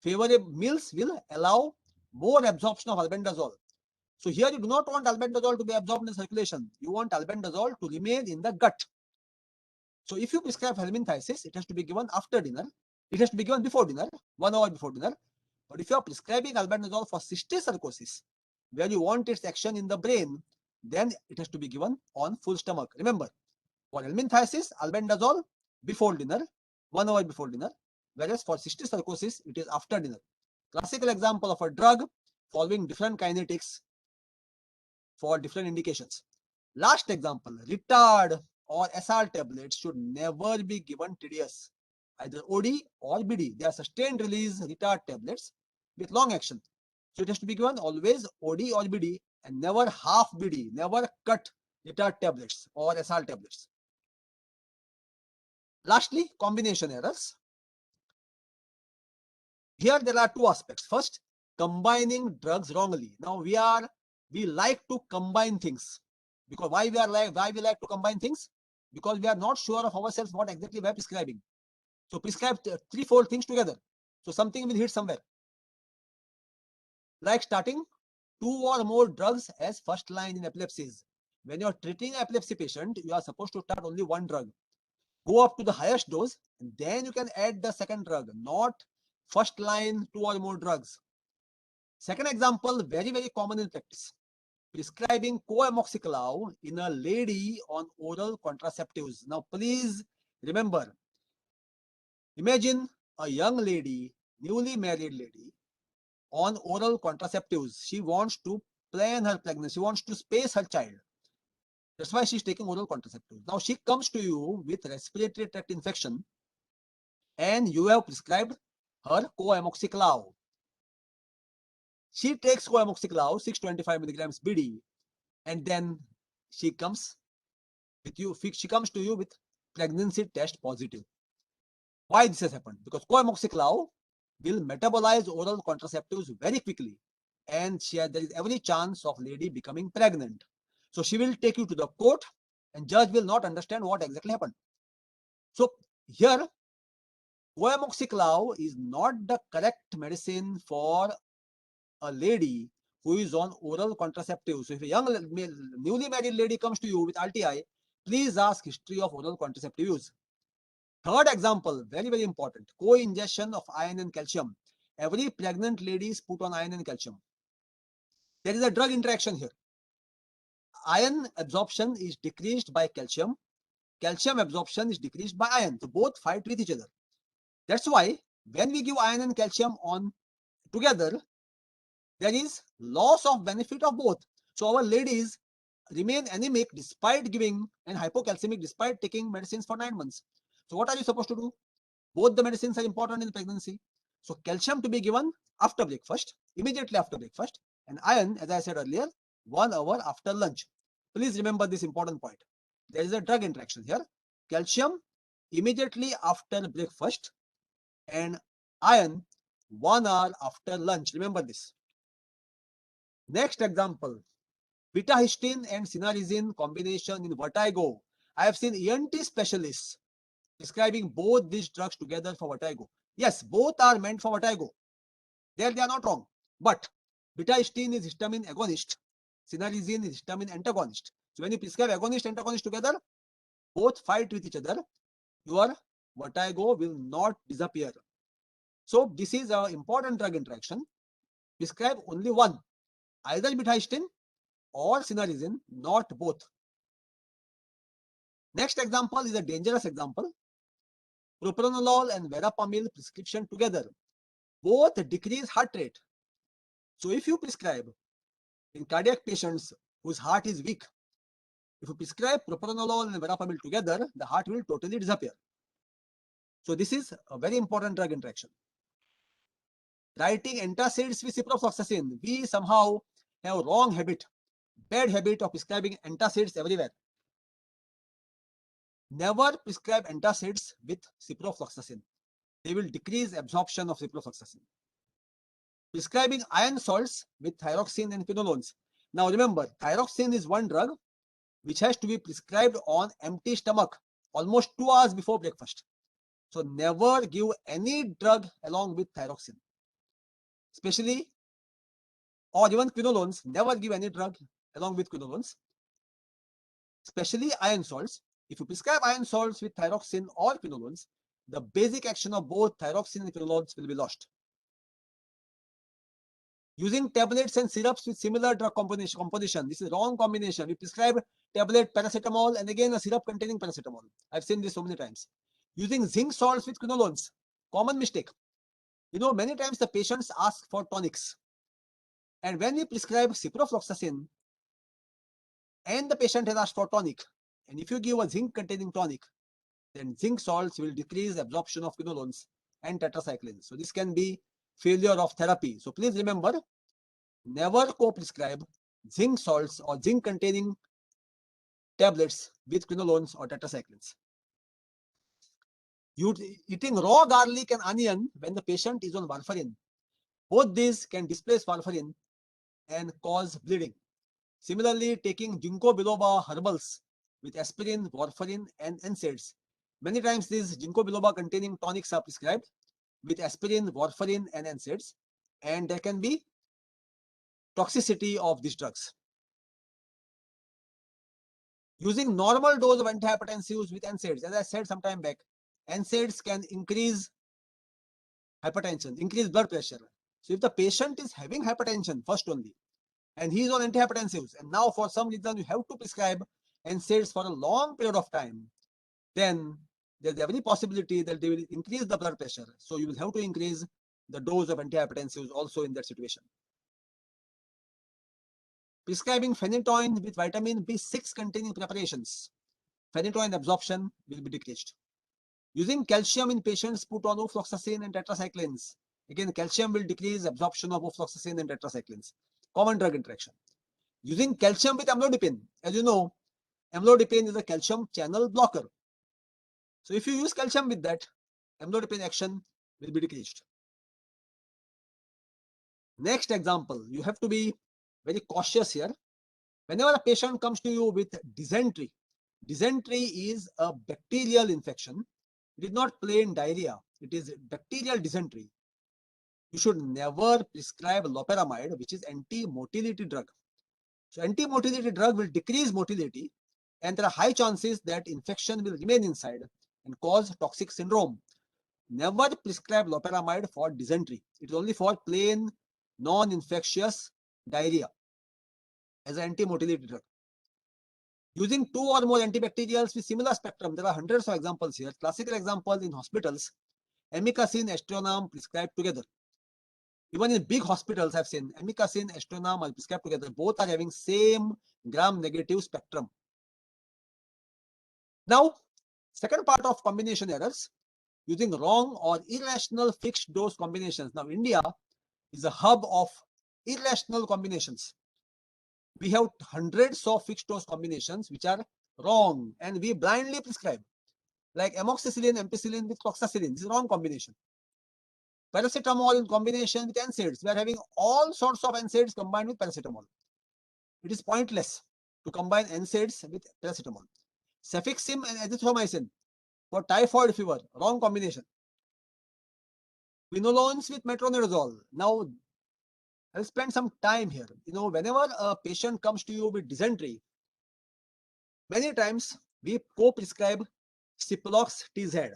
will allow more absorption of albendazole. So here you do not want albendazole to be absorbed in circulation. You want albendazole to remain in the gut. So if you prescribe helminthiasis, it has to be given after dinner. It has to be given before dinner, 1 hour before dinner. But if you are prescribing albendazole for cysticercosis, where you want its action in the brain, then it has to be given on full stomach. Remember, for helminthiasis, albendazole before dinner, 1 hour before dinner, whereas for cysticercosis, it is after dinner. Classical example of a drug following different kinetics for different indications. Last example, retard or SR tablets should never be given TDS, either OD or BD. They are sustained release retard tablets with long action. So it has to be given always OD or BD and never half BD, never cut retard tablets or SR tablets. Lastly, combination errors. Here there are two aspects. First, combining drugs wrongly. Now we like to combine things. Because why we like to combine things? Because we are not sure of ourselves what exactly we are prescribing. So prescribe 3-4 things together. So something will hit somewhere. Like starting 2 or more drugs as first line in epilepsies. When you are treating an epilepsy patient, you are supposed to start only one drug. Go up to the highest dose, and then you can add the second drug, not first line 2 or more drugs. Second example, very, very common in practice. Prescribing coamoxiclav in a lady on oral contraceptives. Now, please remember, imagine a young lady, newly married lady, on oral contraceptives. She wants to plan her pregnancy. She wants to space her child. That's why she's taking oral contraceptives. Now, she comes to you with respiratory tract infection, and you have prescribed her coamoxiclav. She takes coamoxiclav, 625 milligrams BD, and then she comes to you with pregnancy test positive. Why this has happened? Because coamoxiclav will metabolize oral contraceptives very quickly, and there is every chance of lady becoming pregnant. So she will take you to the court, and judge will not understand what exactly happened. So here, coamoxiclav is not the correct medicine for a lady who is on oral contraceptives. So if a young newly married lady comes to you with RTI, please ask history of oral contraceptive use. Third example, very, very important, co-ingestion of iron and calcium. Every pregnant lady is put on iron and calcium. There is a drug interaction here. Iron absorption is decreased by calcium. Calcium absorption is decreased by iron. So both fight with each other. That's why when we give iron and calcium on together, there is loss of benefit of both. So our ladies remain anemic despite giving and hypocalcemic despite taking medicines for 9 months. So what are you supposed to do? Both the medicines are important in pregnancy. So calcium to be given after breakfast, immediately after breakfast, and iron, as I said earlier, 1 hour after lunch. Please remember this important point. There is a drug interaction here. Calcium immediately after breakfast and iron 1 hour after lunch. Remember this. Next example, betahistine and cinnarizine combination in vertigo. I have seen ENT specialists prescribing both these drugs together for vertigo. Yes, both are meant for vertigo. There they are not wrong. But betahistine is histamine agonist. Cinnarizine is histamine antagonist. So when you prescribe agonist and antagonist together, both fight with each other. Your vertigo will not disappear. So this is an important drug interaction. Prescribe only one, either betahistine or cinnarizine, not both. Next example is a dangerous example. Propranolol and verapamil prescription together. Both decrease heart rate. So if you prescribe in cardiac patients whose heart is weak, if you prescribe propranolol and verapamil together, the heart will totally disappear. So this is a very important drug interaction. Writing antacids with ciprofloxacin, we somehow have wrong habit, bad habit of prescribing antacids everywhere. Never prescribe antacids with ciprofloxacin. They will decrease absorption of ciprofloxacin. Prescribing iron salts with thyroxine and quinolones. Now remember, thyroxine is one drug which has to be prescribed on empty stomach almost 2 hours before breakfast. So never give any drug along with thyroxine. Especially, or even quinolones, never give any drug along with quinolones. Especially iron salts. If you prescribe iron salts with thyroxine or quinolones, the basic action of both thyroxine and quinolones will be lost. Using tablets and syrups with similar drug composition. This is wrong combination. We prescribe tablet paracetamol and again a syrup containing paracetamol. I've seen this so many times. Using zinc salts with quinolones. Common mistake. You know, many times the patients ask for tonics. And when we prescribe ciprofloxacin and the patient has asked for tonic, and if you give a zinc containing tonic, then zinc salts will decrease absorption of quinolones and tetracyclines. So this can be failure of therapy. So please remember, never co-prescribe zinc salts or zinc containing tablets with quinolones or tetracyclines. Eating raw garlic and onion when the patient is on warfarin, both these can displace warfarin and cause bleeding. Similarly, taking ginkgo biloba herbals with aspirin, warfarin, and NSAIDs. Many times these ginkgo biloba containing tonics are prescribed with aspirin, warfarin, and NSAIDs, and there can be toxicity of these drugs. Using normal dose of antihypertensives with NSAIDs, as I said some time back, NSAIDs can increase hypertension, increase blood pressure. So if the patient is having hypertension first only, and he is on antihypertensives, and now for some reason you have to prescribe NSAIDs for a long period of time, then there's every possibility that they will increase the blood pressure. So you will have to increase the dose of antihypertensives also in that situation. Prescribing phenytoin with vitamin B6 containing preparations, phenytoin absorption will be decreased. Using calcium in patients put on ofloxacin and tetracyclines. Again, calcium will decrease absorption of ofloxacin and tetracyclines. Common drug interaction. Using calcium with amlodipine. As you know, amlodipine is a calcium channel blocker. So if you use calcium with that, amlodipine action will be decreased. Next example, you have to be very cautious here. Whenever a patient comes to you with dysentery, dysentery is a bacterial infection. It is not plain diarrhea. It is bacterial dysentery. You should never prescribe loperamide, which is anti-motility drug. So anti-motility drug will decrease motility, and there are high chances that infection will remain inside and cause toxic syndrome. Never prescribe loperamide for dysentery. It is only for plain non-infectious diarrhea as an anti-motility drug. Using 2 or more antibacterials with similar spectrum, there are hundreds of examples here. Classical examples in hospitals, amikacin, aztreonam prescribed together. Even in big hospitals, I've seen amikacin, aztreonam are prescribed together. Both are having same gram-negative spectrum. Now, second part of combination errors, using wrong or irrational fixed dose combinations. Now, India is a hub of irrational combinations. We have hundreds of fixed dose combinations which are wrong, and we blindly prescribe, like amoxicillin, ampicillin with cloxacillin. This is wrong combination. Paracetamol in combination with NSAIDs. We are having all sorts of NSAIDs combined with paracetamol. It is pointless to combine NSAIDs with paracetamol. Cefixime and azithromycin for typhoid fever. Wrong combination. Quinolones with metronidazole. Now, I'll spend some time here. Whenever a patient comes to you with dysentery, many times we co-prescribe Ciplox TZ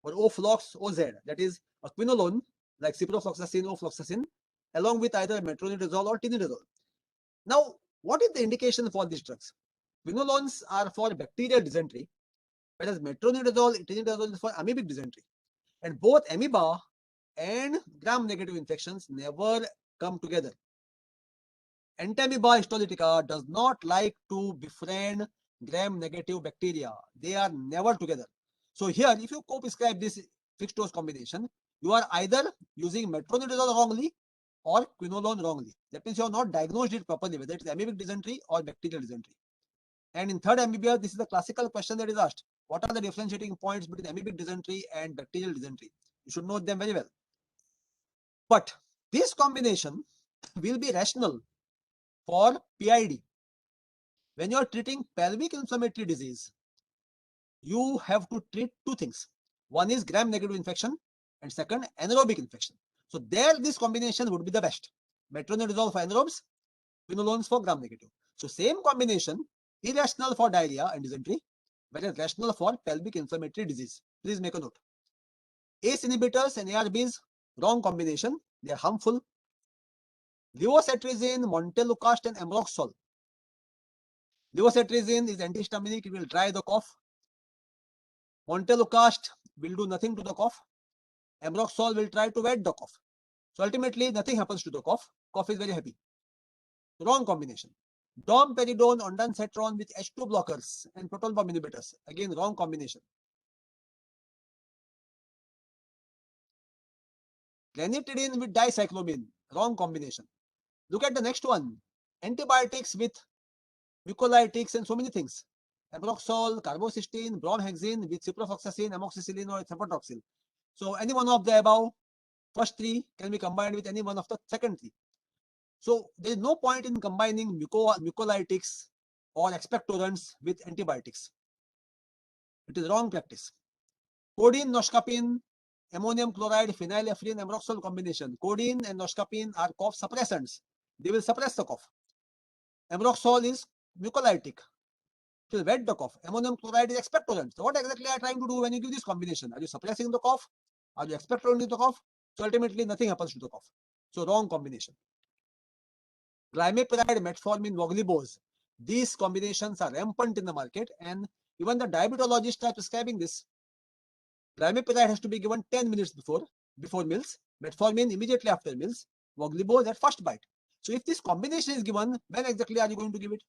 or Oflox OZ, that is a quinolone like ciprofloxacin, ofloxacin, along with either metronidazole or tinidazole. Now, what is the indication for these drugs? Quinolones are for bacterial dysentery, whereas metronidazole, tinidazole is for amoebic dysentery. And both amoeba and gram-negative infections never come together. Entamoeba histolytica does not like to befriend gram-negative bacteria. They are never together. So here, if you co-prescribe this fixed dose combination, you are either using metronidazole wrongly or quinolone wrongly. That means you have not diagnosed it properly, whether it is amoebic dysentery or bacterial dysentery. And in third amoeba, this is the classical question that is asked. What are the differentiating points between amoebic dysentery and bacterial dysentery? You should know them very well. But this combination will be rational for PID. When you are treating pelvic inflammatory disease, you have to treat two things. One is gram-negative infection, and second, anaerobic infection. So there, this combination would be the best. Metronidazole for anaerobes, quinolones for gram-negative. So same combination, irrational for diarrhea and dysentery, whereas rational for pelvic inflammatory disease. Please make a note. ACE inhibitors and ARBs, wrong combination. They are harmful. Levocetrizine, montelukast, and ambroxol. Levocetrizine is antihistaminic. It will dry the cough. Montelukast will do nothing to the cough. Ambroxol will try to wet the cough. So ultimately, nothing happens to the cough. Cough is very happy. Wrong combination. Domperidone, ondansetron with H2 blockers and proton pump inhibitors. Again, wrong combination. Ranitidine with dicyclomine. Wrong combination. Look at the next one. Antibiotics with mucolytics and so many things. Ambroxol, carbamazepine, bromhexine with ciprofloxacin, amoxicillin or ceftriaxone. So any one of the above first three can be combined with any one of the second three. So there is no point in combining mucolytics or expectorants with antibiotics. It is wrong practice. Codeine, noscapine, ammonium chloride, phenylephrine, ambroxol combination. Codeine and noscapine are cough suppressants. They will suppress the cough. Ambroxol is mucolytic. It will wet the cough. Ammonium chloride is expectorant. So what exactly are you trying to do when you give this combination? Are you suppressing the cough? Are you expectorating the cough? So ultimately nothing happens to the cough. So wrong combination. Glimepiride, metformin, voglibose. These combinations are rampant in the market, and even the diabetologists are prescribing this. Glimepiride has to be given 10 minutes before meals. Metformin immediately after meals. Voglibose at first bite. So if this combination is given, when exactly are you going to give it?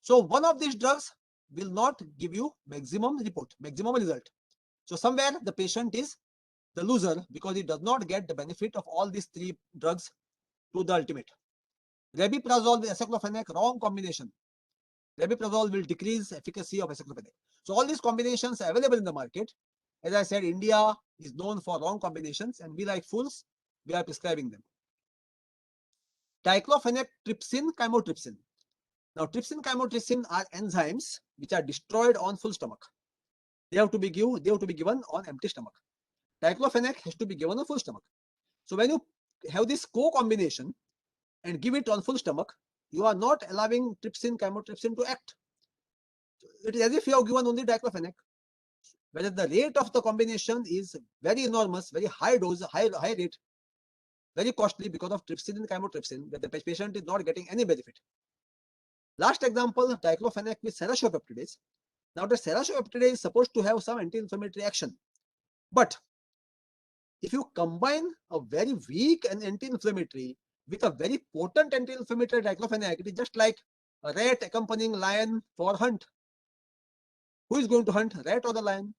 So one of these drugs will not give you maximum result. So somewhere the patient is the loser because he does not get the benefit of all these three drugs to the ultimate. Rabiprazole with aceclofenac, wrong combination. Rabiprazole will decrease efficacy of aceclofenac. So all these combinations are available in the market. As I said, India is known for wrong combinations, and we like fools, we are prescribing them. Diclofenac, trypsin, chymotrypsin. Now, trypsin, chymotrypsin are enzymes which are destroyed on full stomach. They have to be given on empty stomach. Diclofenac has to be given on full stomach. So when you have this co-combination and give it on full stomach, you are not allowing trypsin, chymotrypsin to act. It is as if you have given only diclofenac. Whether the rate of the combination is very enormous, very high dose, high rate, very costly because of trypsin and chymotrypsin, that the patient is not getting any benefit. Last example, diclofenac with serratiopeptidase. Now, the serratiopeptidase is supposed to have some anti-inflammatory action, but if you combine a very weak and anti-inflammatory with a very potent anti-inflammatory diclofenac, it is just like a rat accompanying lion for hunt. Who is going to hunt, rat or the lion?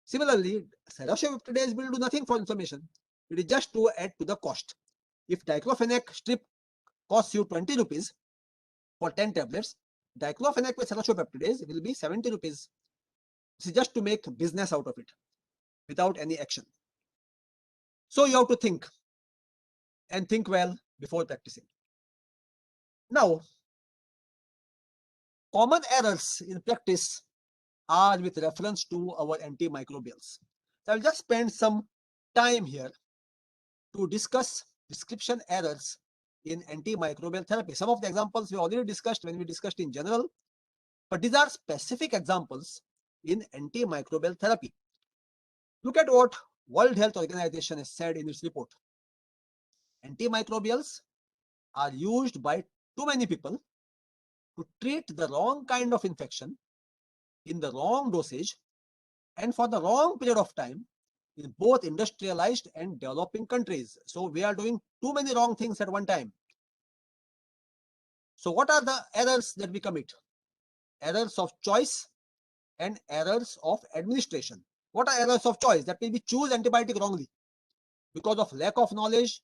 Similarly, serratiopeptidase will do nothing for inflammation. It is just to add to the cost. If diclofenac strip costs you 20 rupees for 10 tablets, diclofenac with serratiopeptidase will be 70 rupees. This is just to make business out of it without any action. So you have to think and think well before practicing. Now, common errors in practice are with reference to our antimicrobials. So I'll just spend some time here to discuss prescription errors in antimicrobial therapy. Some of the examples we already discussed when we discussed in general, but these are specific examples in antimicrobial therapy. Look at what World Health Organization has said in its report. Antimicrobials are used by too many people to treat the wrong kind of infection in the wrong dosage and for the wrong period of time in both industrialized and developing countries. So we are doing too many wrong things at one time. So what are the errors that we commit? Errors of choice and errors of administration. What are errors of choice? That means we choose antibiotic wrongly. Because of lack of knowledge,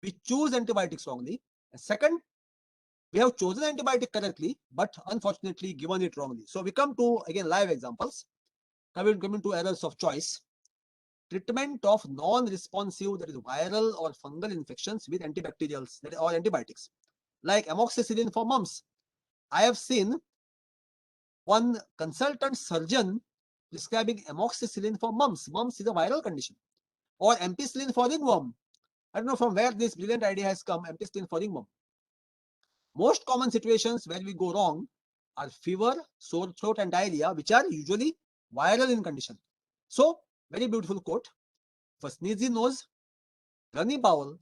we choose antibiotics wrongly. And second, we have chosen antibiotic correctly, but unfortunately given it wrongly. So we come to, again, live examples. Coming to errors of choice. Treatment of non-responsive, that is viral or fungal infections with antibacterials or antibiotics, like amoxicillin for mumps. I have seen one consultant surgeon prescribing amoxicillin for mumps. Mumps is a viral condition. Or ampicillin for ringworm. I don't know from where this brilliant idea has come, ampicillin for ringworm. Most common situations where we go wrong are fever, sore throat and diarrhea, which are usually viral in condition. So, very beautiful quote. For sneezy nose, runny bowel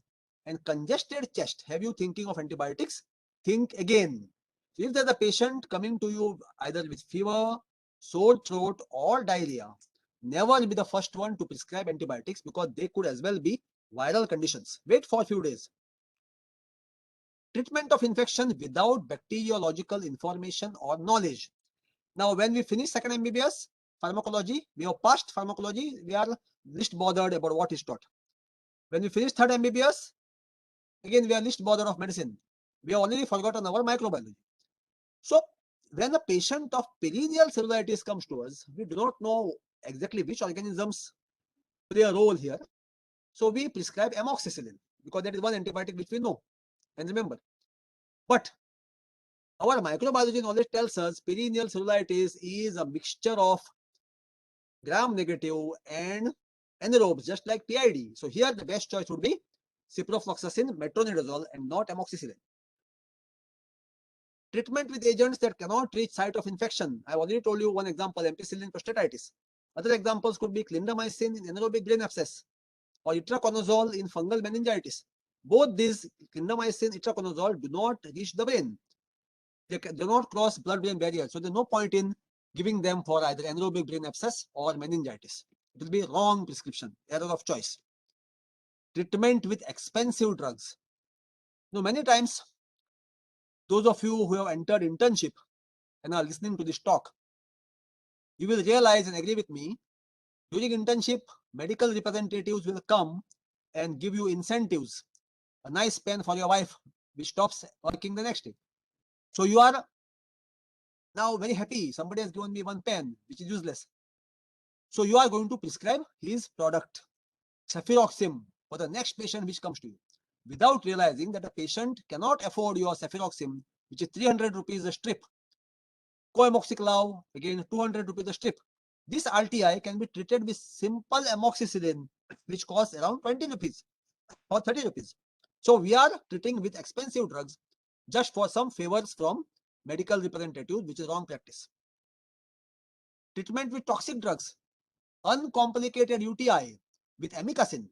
and congested chest, have you thinking of antibiotics? Think again. So if there's a patient coming to you either with fever, sore throat or diarrhea, never be the first one to prescribe antibiotics because they could as well be viral conditions. Wait for a few days. Treatment of infection without bacteriological information or knowledge. Now, when we finish second MBBS, pharmacology, we have passed pharmacology, we are least bothered about what is taught. When we finish third MBBS, Again, we are least bothered of medicine. We have already forgotten our microbiology. So when a patient of perennial cellulitis comes to us, we do not know exactly which organisms play a role here. So we prescribe amoxicillin because that is one antibiotic which we know and remember. But our microbiology knowledge tells us perennial cellulitis is a mixture of gram-negative and anaerobes, just like PID. So here the best choice would be ciprofloxacin, metronidazole, and not amoxicillin. Treatment with agents that cannot reach site of infection. I already told you one example, ampicillin prostatitis. Other examples could be clindamycin in anaerobic brain abscess or itraconazole in fungal meningitis. Both these, clindamycin, itraconazole, do not reach the brain. They do not cross blood-brain barrier. So there's no point in giving them for either anaerobic brain abscess or meningitis. It will be wrong prescription, error of choice. Treatment with expensive drugs. Now, many times, those of you who have entered internship and are listening to this talk, you will realize and agree with me, during internship, medical representatives will come and give you incentives, a nice pen for your wife, which stops working the next day. So you are now very happy. Somebody has given me one pen, which is useless. So you are going to prescribe his product, cefuroxime, for the next patient which comes to you, without realizing that the patient cannot afford your cefuroxime, which is 300 rupees a strip. Coamoxiclav, again 200 rupees a strip. This RTI can be treated with simple amoxicillin, which costs around 20 rupees or 30 rupees. So we are treating with expensive drugs just for some favors from medical representatives, which is wrong practice. Treatment with toxic drugs, uncomplicated UTI with amikacin.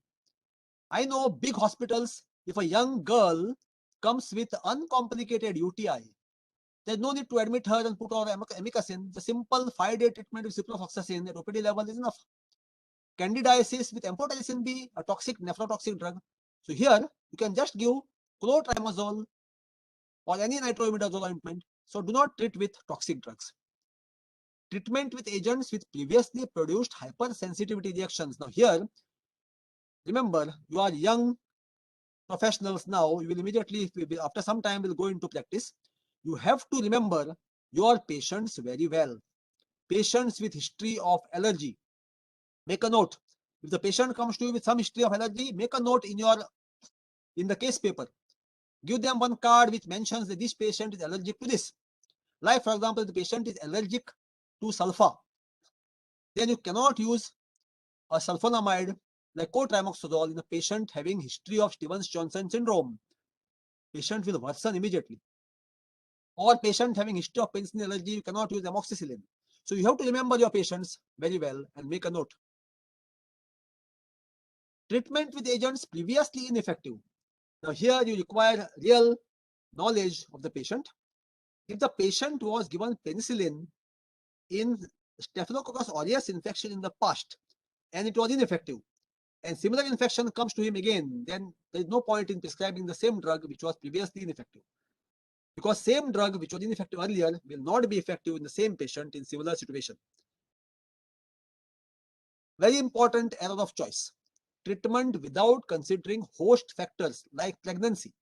I know big hospitals, if a young girl comes with uncomplicated UTI, there's no need to admit her and put her amikacin. The simple 5-day treatment with ciprofloxacin at OPD level is enough. Candidiasis with amphotericin B, a toxic nephrotoxic drug. So here you can just give clotrimazole or any nitroimidazole ointment. So do not treat with toxic drugs. Treatment with agents with previously produced hypersensitivity reactions. Now here, remember, you are young professionals now. You will immediately, after some time, will go into practice. You have to remember your patients very well. Patients with history of allergy. Make a note. If the patient comes to you with some history of allergy, make a note in the case paper. Give them one card which mentions that this patient is allergic to this. Like, for example, the patient is allergic to sulfur. Then you cannot use a sulfonamide like cotrimoxazole in a patient having history of Stevens-Johnson syndrome. Patient will worsen immediately. Or patient having history of penicillin allergy, you cannot use amoxicillin. So you have to remember your patients very well and make a note. Treatment with agents previously ineffective. Now here you require real knowledge of the patient. If the patient was given penicillin in Staphylococcus aureus infection in the past and it was ineffective, and similar infection comes to him again, then there is no point in prescribing the same drug which was previously ineffective. Because same drug which was ineffective earlier will not be effective in the same patient in similar situation. Very important error of choice. Treatment without considering host factors like pregnancy.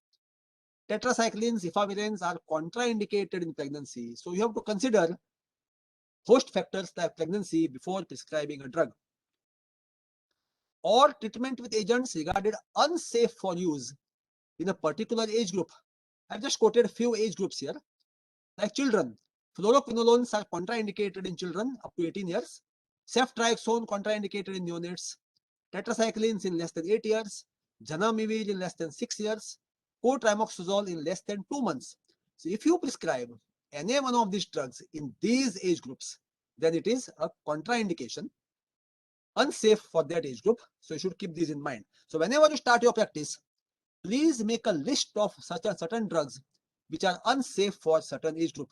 Tetracyclines, efavirenz are contraindicated in pregnancy. So you have to consider host factors like pregnancy before prescribing a drug. Or treatment with agents regarded unsafe for use in a particular age group. I've just quoted a few age groups here. Like children, fluoroquinolones are contraindicated in children up to 18 years. Ceftriaxone contraindicated in neonates. Tetracyclines in less than 8 years. Zanamivir in less than 6 years. Cotrimoxazole in less than 2 months. So if you prescribe any one of these drugs in these age groups, then it is a contraindication, unsafe for that age group. So you should keep these in mind. So whenever you start your practice, please make a list of certain drugs which are unsafe for certain age group.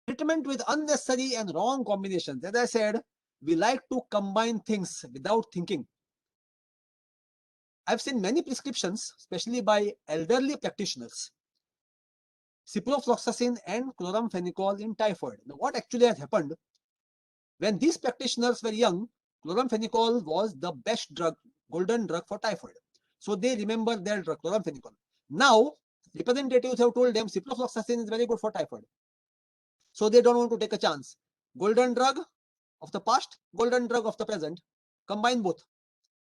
Treatment with unnecessary and wrong combinations. As I said, we like to combine things without thinking. I've seen many prescriptions, especially by elderly practitioners, ciprofloxacin and chloramphenicol in typhoid. Now, what actually has happened? When these practitioners were young, chloramphenicol was the best drug, golden drug for typhoid. So they remember their drug, chloramphenicol. Now, representatives have told them ciprofloxacin is very good for typhoid. So they don't want to take a chance. Golden drug of the past, golden drug of the present, combine both.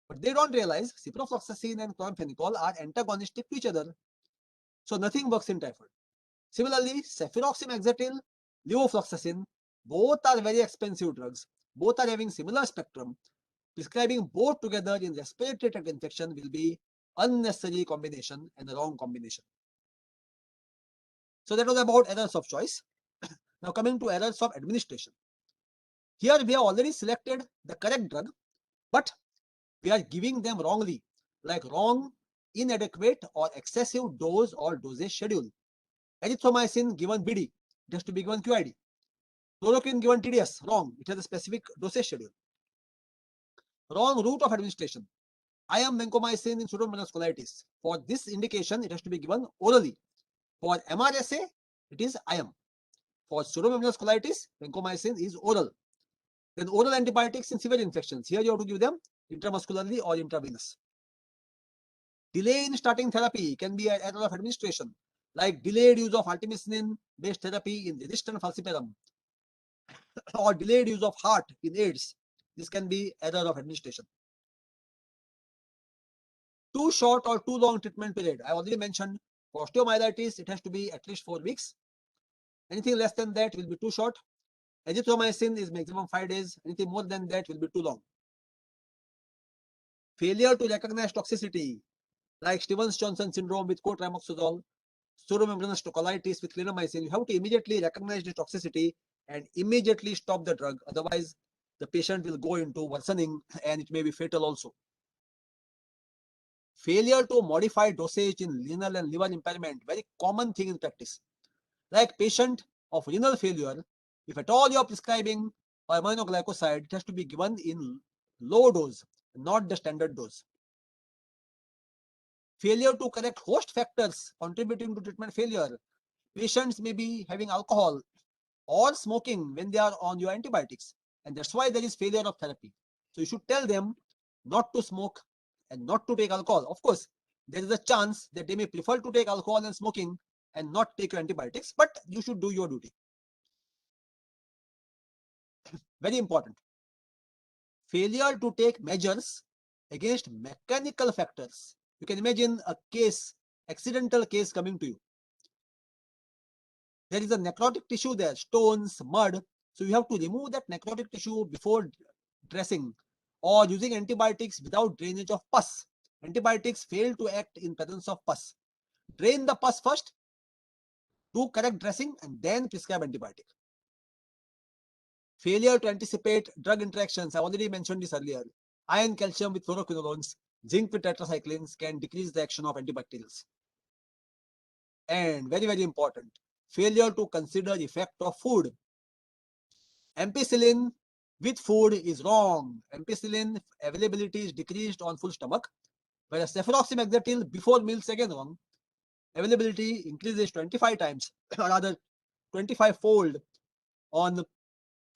But they don't realize ciprofloxacin and chloramphenicol are antagonistic to each other. So nothing works in typhoid. Similarly, cefuroxime-axetil, levofloxacin, both are very expensive drugs. Both are having similar spectrum. Prescribing both together in respiratory tract infection will be unnecessary combination and the wrong combination. So that was about errors of choice. Now coming to errors of administration. Here we have already selected the correct drug, but we are giving them wrongly, like wrong, inadequate or excessive dose or dosage schedule. Azithromycin given BD, it has to be given QID. Chloroquine given TDS, wrong, it has a specific dosage schedule. Wrong route of administration. IM vancomycin in pseudomonas colitis. For this indication, it has to be given orally. For MRSA, it is IM. For pseudomonas colitis, vancomycin is oral. Then oral antibiotics in severe infections. Here you have to give them intramuscularly or intravenous. Delay in starting therapy can be an error of administration, like delayed use of artemisinin-based therapy in resistant falciparum or delayed use of heart in AIDS. This can be error of administration. Too short or too long treatment period. I already mentioned for osteomyelitis, it has to be at least 4 weeks. Anything less than that will be too short. Azithromycin is maximum 5 days. Anything more than that will be too long. Failure to recognize toxicity, like Stevens-Johnson syndrome with cotrimoxazole, pseudomembranous colitis with clindamycin. You have to immediately recognize the toxicity and immediately stop the drug. Otherwise, the patient will go into worsening and it may be fatal also. Failure to modify dosage in renal and liver impairment, very common thing in practice. Like patient of renal failure, if at all you are prescribing aminoglycoside, it has to be given in low dose, not the standard dose. Failure to correct host factors contributing to treatment failure. Patients may be having alcohol or smoking when they are on your antibiotics, and that's why there is failure of therapy. So you should tell them not to smoke and not to take alcohol. Of course, there is a chance that they may prefer to take alcohol and smoking and not take your antibiotics, but you should do your duty. Very important. Failure to take measures against mechanical factors. You can imagine a case, accidental case coming to you. There is a necrotic tissue there, stones, mud. So you have to remove that necrotic tissue before dressing or using antibiotics without drainage of pus. Antibiotics fail to act in presence of pus. Drain the pus first, do correct dressing, and then prescribe antibiotic. Failure to anticipate drug interactions. I already mentioned this earlier. Iron calcium with fluoroquinolones, zinc with tetracyclines can decrease the action of antibacterials. And very, very important, failure to consider effect of food. Ampicillin with food is wrong. Ampicillin availability is decreased on full stomach, whereas cefuroxime-axetil before meals again wrong. Availability increases 25 times, or rather 25-fold on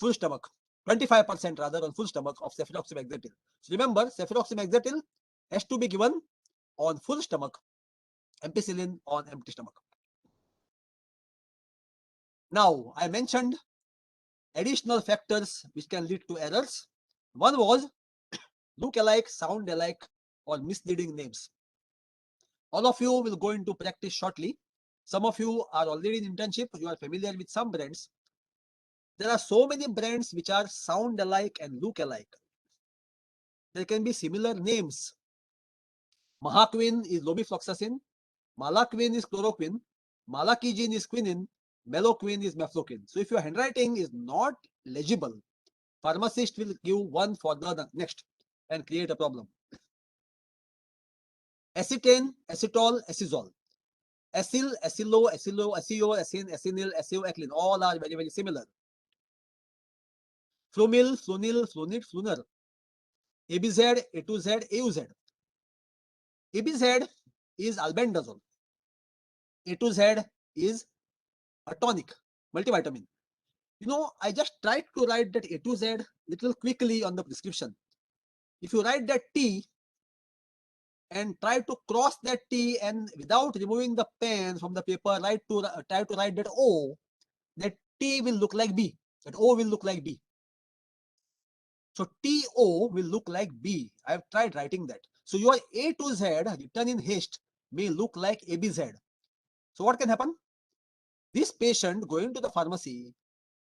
full stomach, 25% rather on full stomach of cefuroxime-axetil. So remember, cefuroxime-axetil has to be given on full stomach, ampicillin on empty stomach. Now, I mentioned additional factors which can lead to errors. One was look alike, sound alike, or misleading names. All of you will go into practice shortly. Some of you are already in internship. You are familiar with some brands. There are so many brands which are sound alike and look alike. There can be similar names. Mahaquin is lomifloxacin, Malaquin is chloroquine, Malaquigin is quinine, Meloquin is mefloquine. So if your handwriting is not legible, pharmacist will give one for the next and create a problem. Acetane, acetol, acizol. Acyl, acylo, acylo, acio, acin, acinyl, acioaclin. All are very, very similar. Flumil, flunil, flunit, fluner. ABZ, A2Z, AUZ. ABZ is albendazole. A2Z is a tonic, multivitamin. You know, I just tried to write that A to Z little quickly on the prescription. If you write that T and try to cross that T and without removing the pen from the paper, try to write that O, that T will look like B, that O will look like B. So TO will look like B. I have tried writing that. So your A to Z written in haste may look like ABZ. So what can happen? This patient going to the pharmacy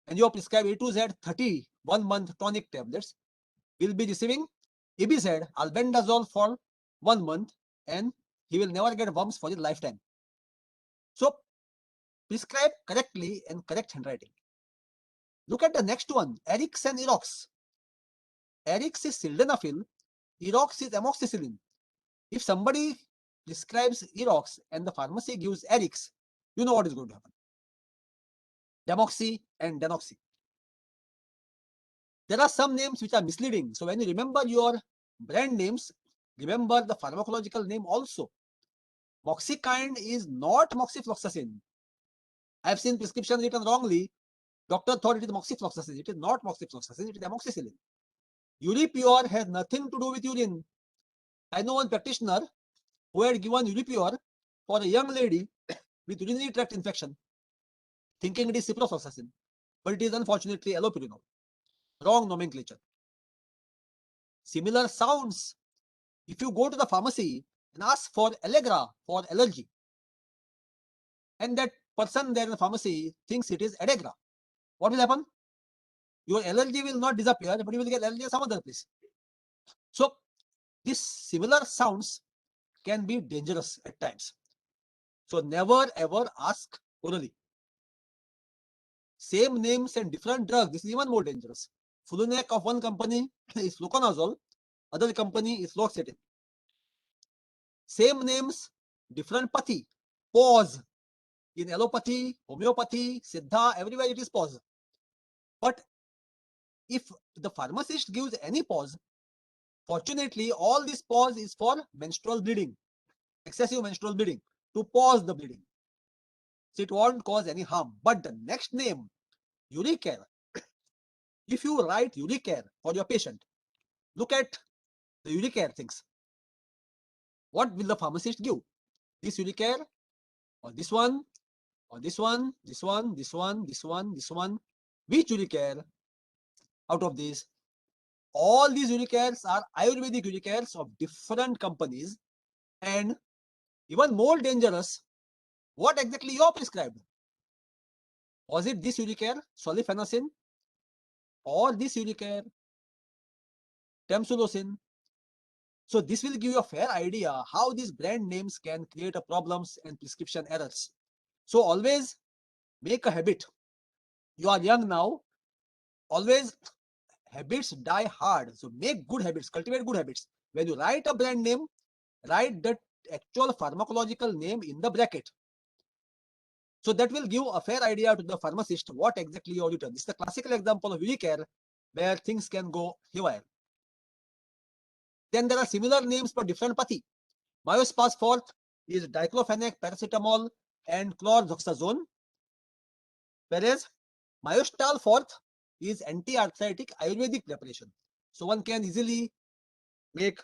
and you are prescribed A to Z 30 1-month tonic tablets will be receiving ABZ albendazole for 1 month and he will never get worms for his lifetime. So prescribe correctly and correct handwriting. Look at the next one, Erix and Erox. Erix is sildenafil, Erox is amoxicillin. If somebody prescribes Erox and the pharmacy gives Erix, you know what is going to happen. Demoxy and Denoxy. There are some names which are misleading. So when you remember your brand names, remember the pharmacological name also. Moxikind is not moxifloxacin. I have seen prescription written wrongly. Doctor thought it is moxifloxacin. It is not moxifloxacin. It is amoxicillin. Uripure has nothing to do with urine. I know one practitioner who had given Uripure for a young lady with urinary tract infection, thinking it is ciprofloxacin, but it is unfortunately allopurinol. Wrong nomenclature. Similar sounds. If you go to the pharmacy and ask for Allegra for allergy, and that person there in the pharmacy thinks it is Adegra, what will happen? Your allergy will not disappear, but you will get allergy at some other place. So these similar sounds can be dangerous at times. So never ever ask orally. Same names and different drugs, this is even more dangerous. Flunec of one company is fluconazole, other company is fluoxetine. Same names, different pathy. Pause. In allopathy, homeopathy, siddha, everywhere it is pause. But if the pharmacist gives any pause, fortunately, all this pause is for menstrual bleeding, excessive menstrual bleeding, to pause the bleeding. So it won't cause any harm. But the next name, Uricare. If you write Uricare for your patient, look at the Uricare things. What will the pharmacist give? This Uricare, or this one, or this one, this one, this one, this one, this one. Which Uricare out of these? All these Uricares are Ayurvedic Uricares of different companies, and even more dangerous, what exactly you are prescribed? Was it this Uricare, Solifenacin, or this Uricare, Tamsulosin? So this will give you a fair idea how these brand names can create a problems and prescription errors. So always make a habit. You are young now. Always habits die hard. So make good habits, cultivate good habits. When you write a brand name, write the actual pharmacological name in the bracket. So that will give a fair idea to the pharmacist what exactly you are written. This is the classical example of Uricare where things can go haywire. Then there are similar names for different pathy. Myospasm forte is diclofenac, paracetamol, and chlorzoxazone. Whereas Myostal forte is anti-arthritic Ayurvedic preparation. So one can easily make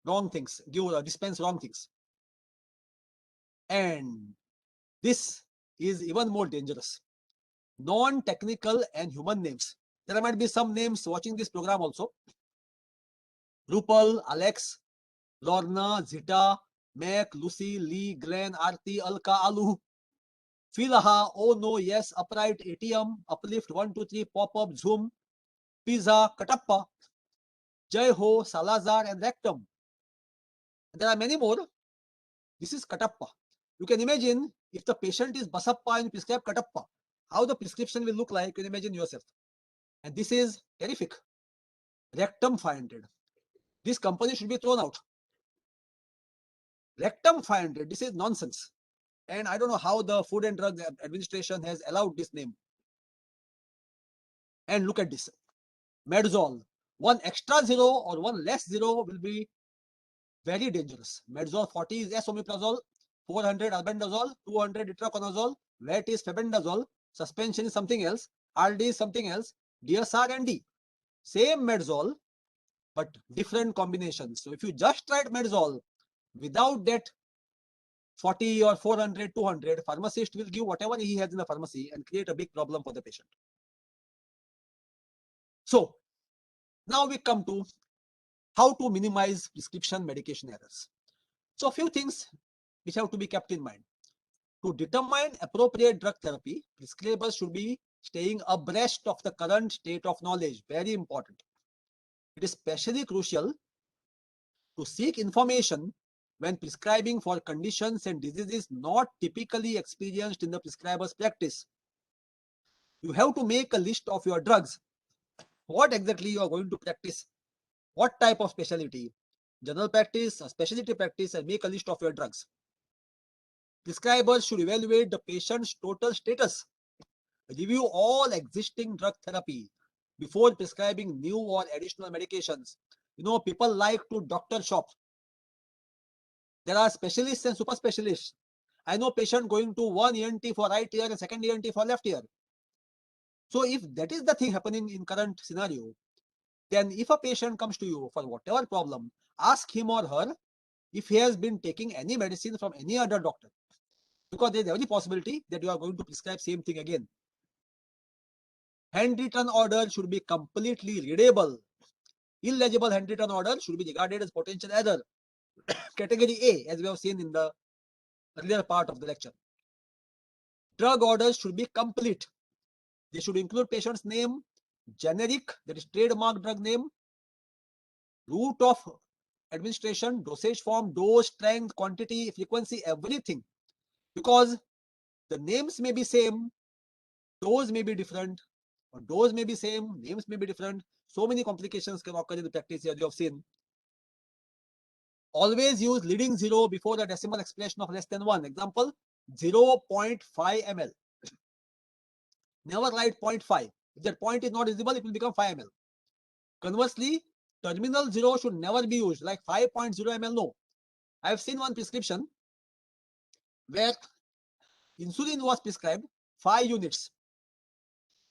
wrong things, dispense wrong things. And this is even more dangerous. Non-technical and human names. There might be some names watching this program also. Rupal, Alex, Lorna, Zita, Mac, Lucy, Lee, Glenn, Arti, Alka, Alu, Filaha, Oh No, Yes, Upright, ATM, Uplift, 1, 2, 3, Pop-Up, Zoom, Pizza, Katappa, Jai Ho, Salazar, and Rectum. There are many more. This is Katappa. You can imagine if the patient is Basappa and you prescribe Katappa, how the prescription will look like. You can imagine yourself. And this is terrific. Rectum 500. This company should be thrown out. Rectum 500. This is nonsense. And I don't know how the Food and Drug Administration has allowed this name. And look at this. Medzol. One extra zero or one less zero will be very dangerous. Medzol 40 is esomeprazole, 400 albendazole, 200 itraconazole, wet is febendazole, suspension is something else, RD is something else, DSR and D. Same Medzol, but different combinations. So if you just write Medzol without that 40 or 400, 200, pharmacist will give whatever he has in the pharmacy and create a big problem for the patient. So now we come to how to minimize prescription medication errors. So a few things which have to be kept in mind. To determine appropriate drug therapy, prescribers should be staying abreast of the current state of knowledge. Very important. It is especially crucial to seek information when prescribing for conditions and diseases not typically experienced in the prescriber's practice. You have to make a list of your drugs. What exactly you are going to practice? What type of specialty? General practice, specialty practice, and make a list of your drugs. Prescribers should evaluate the patient's total status. Review all existing drug therapy before prescribing new or additional medications. You know, people like to doctor shop. There are specialists and super specialists. I know patient going to one ENT for right ear and second ENT for left ear. So if that is the thing happening in current scenario, then if a patient comes to you for whatever problem, ask him or her if he has been taking any medicine from any other doctor. Because there is every possibility that you are going to prescribe same thing again. Handwritten order should be completely readable. Illegible handwritten order should be regarded as potential error. Category A, as we have seen in the earlier part of the lecture. Drug orders should be complete. They should include patient's name, generic, that is trademark drug name, route of administration, dosage form, dose, strength, quantity, frequency, everything. Because the names may be same, dose may be different, or dose may be same, names may be different. So many complications can occur in the practice, as you have seen. Always use leading zero before the decimal expression of less than 1. Example, 0.5 ml. Never write 0.5. If that point is not visible, it will become 5 ml. Conversely, terminal zero should never be used, like 5.0 ml. No. I have seen one prescription where insulin was prescribed 5 units,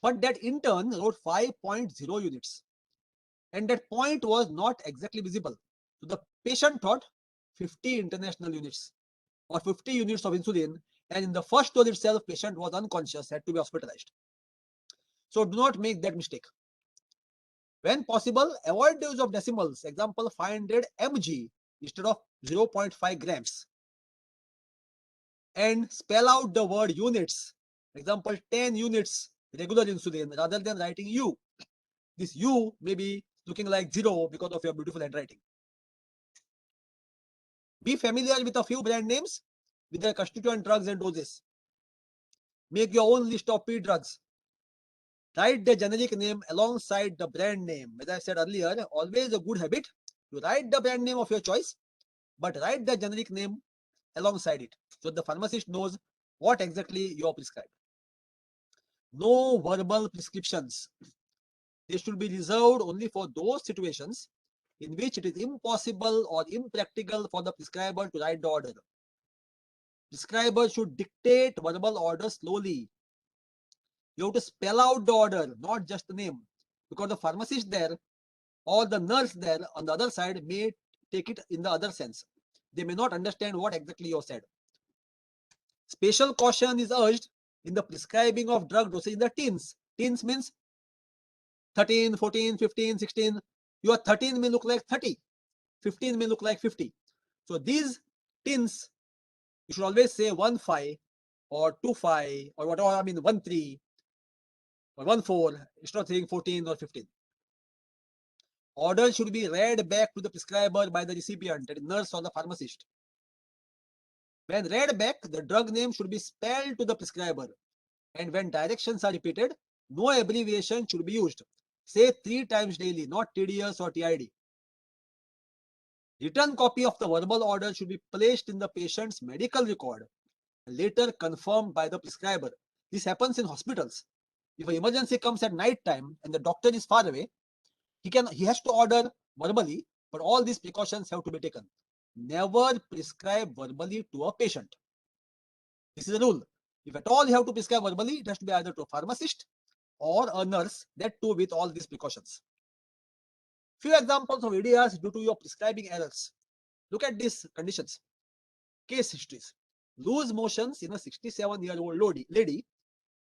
but that intern wrote 5.0 units, and that point was not exactly visible. So the patient thought 50 international units or 50 units of insulin, and in the first dose itself, patient was unconscious, had to be hospitalized. So do not make that mistake. When possible, avoid the use of decimals. Example, 500 mg instead of 0.5 grams. And spell out the word units. Example, 10 units regular insulin rather than writing U. This U may be looking like 0 because of your beautiful handwriting. Be familiar with a few brand names with their constituent drugs and doses. Make your own list of P drugs. Write the generic name alongside the brand name. As I said earlier, always a good habit to write the brand name of your choice, but write the generic name alongside it so the pharmacist knows what exactly you are prescribed. No verbal prescriptions. They should be reserved only for those situations in which it is impossible or impractical for the prescriber to write the order. Prescriber should dictate verbal order slowly. You have to spell out the order, not just the name, because the pharmacist there or the nurse there on the other side may take it in the other sense. They may not understand what exactly you said. Special caution is urged in the prescribing of drug dosage in the teens. Teens means 13, 14, 15, 16. Your 13 may look like 30. 15 may look like 50. So these teens, you should always say 1.5 or 2.5 or whatever, 1.3 or 1.4 instead of saying 14 or 15. Order should be read back to the prescriber by the recipient, that is nurse or the pharmacist. When read back, the drug name should be spelled to the prescriber. And when directions are repeated, no abbreviation should be used. Say 3 times daily, not TDS or TID. Written copy of the verbal order should be placed in the patient's medical record, later confirmed by the prescriber. This happens in hospitals. If an emergency comes at night time and the doctor is far away, he has to order verbally, but all these precautions have to be taken. Never prescribe verbally to a patient. This is a rule. If at all you have to prescribe verbally, it has to be either to a pharmacist or a nurse, that too with all these precautions. Few examples of ADRs due to your prescribing errors. Look at these conditions. Case histories. Loose motions in a 67-year-old lady.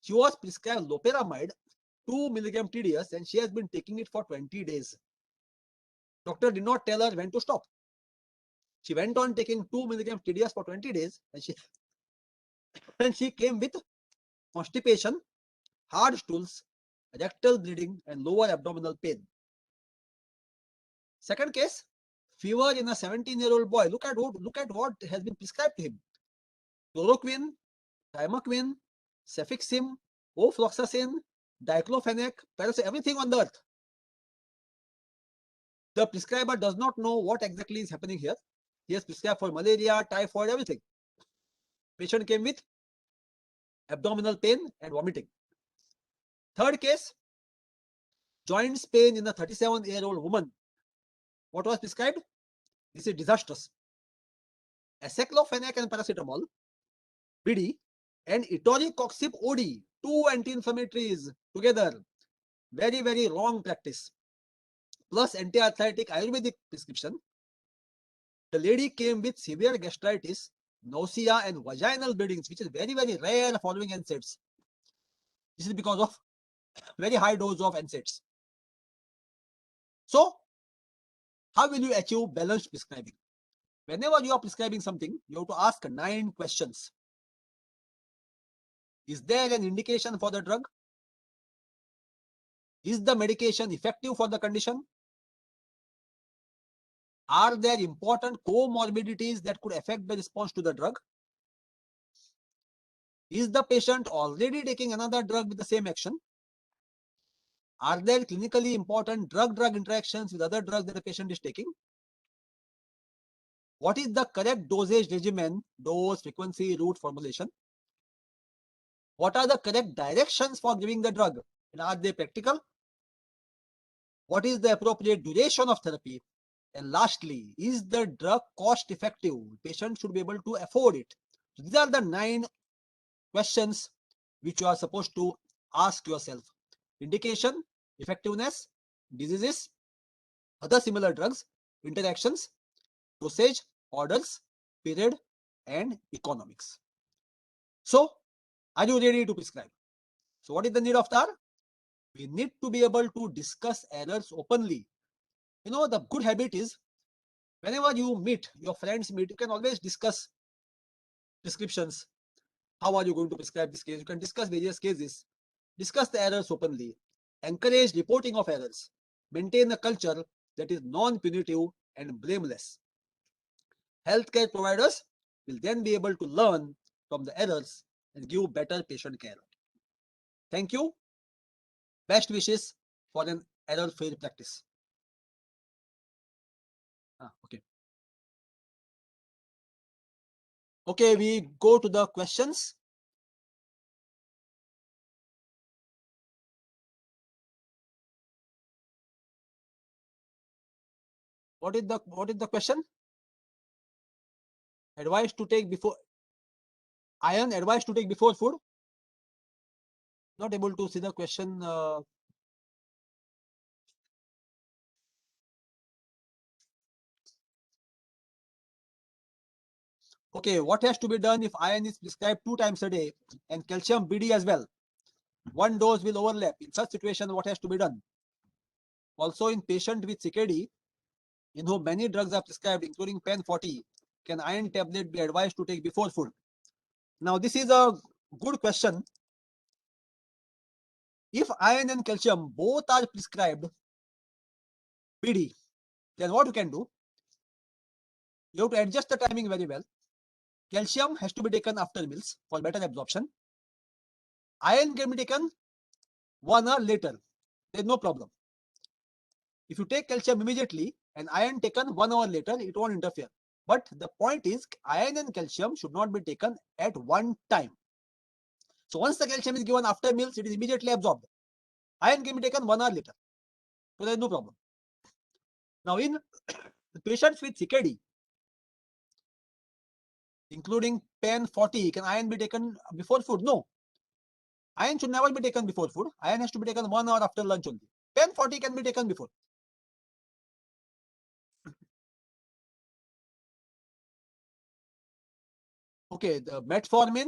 She was prescribed loperamide 2 milligram TDS and she has been taking it for 20 days. Doctor did not tell her when to stop. She went on taking 2 milligram TDS for 20 days and she came with constipation, hard stools, rectal bleeding and lower abdominal pain. Second case, fever in a 17-year-old boy. Look at what has been prescribed to him. Chloroquine, thymoquine, cefixime, ofloxacin, diclofenac, paracetamol, everything on the earth. The prescriber does not know what exactly is happening here. He has prescribed for malaria, typhoid, everything. Patient came with abdominal pain and vomiting. Third case, joints pain in a 37-year-old woman. What was prescribed? This is disastrous. Aceclofenac and paracetamol, BD, and etoricoxib OD, 2 anti-inflammatories together. Very, very wrong practice. Plus anti-arthritic Ayurvedic prescription. The lady came with severe gastritis, nausea and vaginal bleedings, which is very, very rare following NSAIDs. This is because of very high dose of NSAIDs. So, how will you achieve balanced prescribing? Whenever you are prescribing something, you have to ask 9 questions. Is there an indication for the drug? Is the medication effective for the condition? Are there important comorbidities that could affect the response to the drug? Is the patient already taking another drug with the same action? Are there clinically important drug-drug interactions with other drugs that the patient is taking? What is the correct dosage regimen, dose, frequency, route, formulation? What are the correct directions for giving the drug? And are they practical? What is the appropriate duration of therapy? And lastly, is the drug cost effective? Patient should be able to afford it. So these are the 9 questions which you are supposed to ask yourself. Indication, effectiveness, diseases, other similar drugs, interactions, dosage, orders, period, and economics. So, are you ready to prescribe? So, what is the need of TAR? We need to be able to discuss errors openly. You know, the good habit is whenever you meet, your friends meet, you can always discuss prescriptions. How are you going to prescribe this case? You can discuss various cases, discuss the errors openly, encourage reporting of errors, maintain a culture that is non-punitive and blameless. Healthcare providers will then be able to learn from the errors and give better patient care. Thank you. Best wishes for an error-free practice. Okay. Okay, we go to the questions. What is the question? Advice to take before iron, advice to take before food. Not able to see the question. Okay, what has to be done if iron is prescribed 2 times a day and calcium BD as well? One dose will overlap. In such situation, what has to be done? Also, in patient with CKD, in whom many drugs are prescribed, including PEN 40, can iron tablet be advised to take before food? Now, this is a good question. If iron and calcium both are prescribed BD, then what you can do? You have to adjust the timing very well. Calcium has to be taken after meals for better absorption. Iron can be taken 1 hour later. There is no problem. If you take calcium immediately and iron taken 1 hour later, it won't interfere. But the point is, iron and calcium should not be taken at one time. So once the calcium is given after meals, it is immediately absorbed. Iron can be taken 1 hour later. So there is no problem. Now in patients with CKD, including PAN 40, can iron be taken before food? No. Iron should never be taken before food. Iron has to be taken 1 hour after lunch only. PAN 40 can be taken before. Okay, the metformin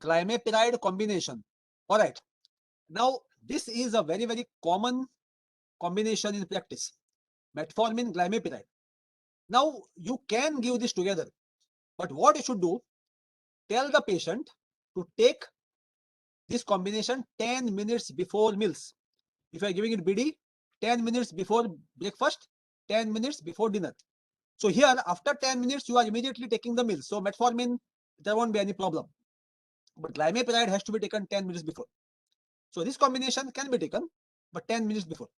glimepiride combination. All right. Now, this is a very, very common combination in practice. Metformin glimepiride. Now, you can give this together, but what you should do, tell the patient to take this combination 10 minutes before meals. If you are giving it BD, 10 minutes before breakfast, 10 minutes before dinner. So here, after 10 minutes, you are immediately taking the meal. So metformin, there won't be any problem. But glimepiride has to be taken 10 minutes before. So this combination can be taken, but 10 minutes before.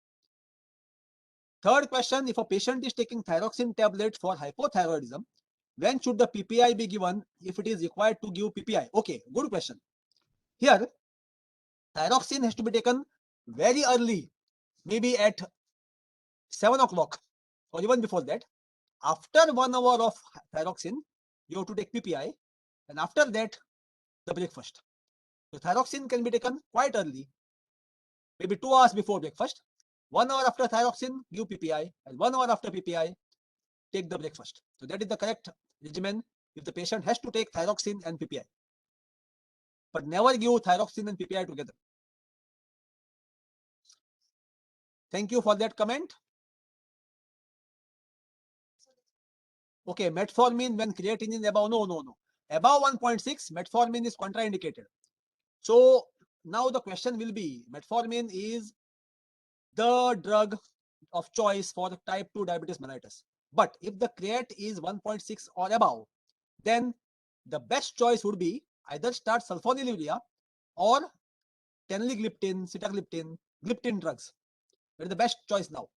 Third question, if a patient is taking thyroxine tablet for hypothyroidism, when should the PPI be given if it is required to give PPI? Okay, good question. Here, thyroxine has to be taken very early, maybe at 7 o'clock or even before that. After 1 hour of thyroxine, you have to take PPI, and after that, the breakfast. So thyroxine can be taken quite early, maybe 2 hours before breakfast. 1 hour after thyroxine, give PPI, and 1 hour after PPI, take the breakfast. So that is the correct regimen if the patient has to take thyroxine and PPI. But never give thyroxine and PPI together. Thank you for that comment. Okay, metformin when creatinine is above, no. Above 1.6, metformin is contraindicated. So now the question will be, metformin is the drug of choice for type 2 diabetes mellitus. But if the creat is 1.6 or above, then the best choice would be either start sulfonylurea or teneligliptin, sitagliptin, gliptin drugs. That is the best choice now.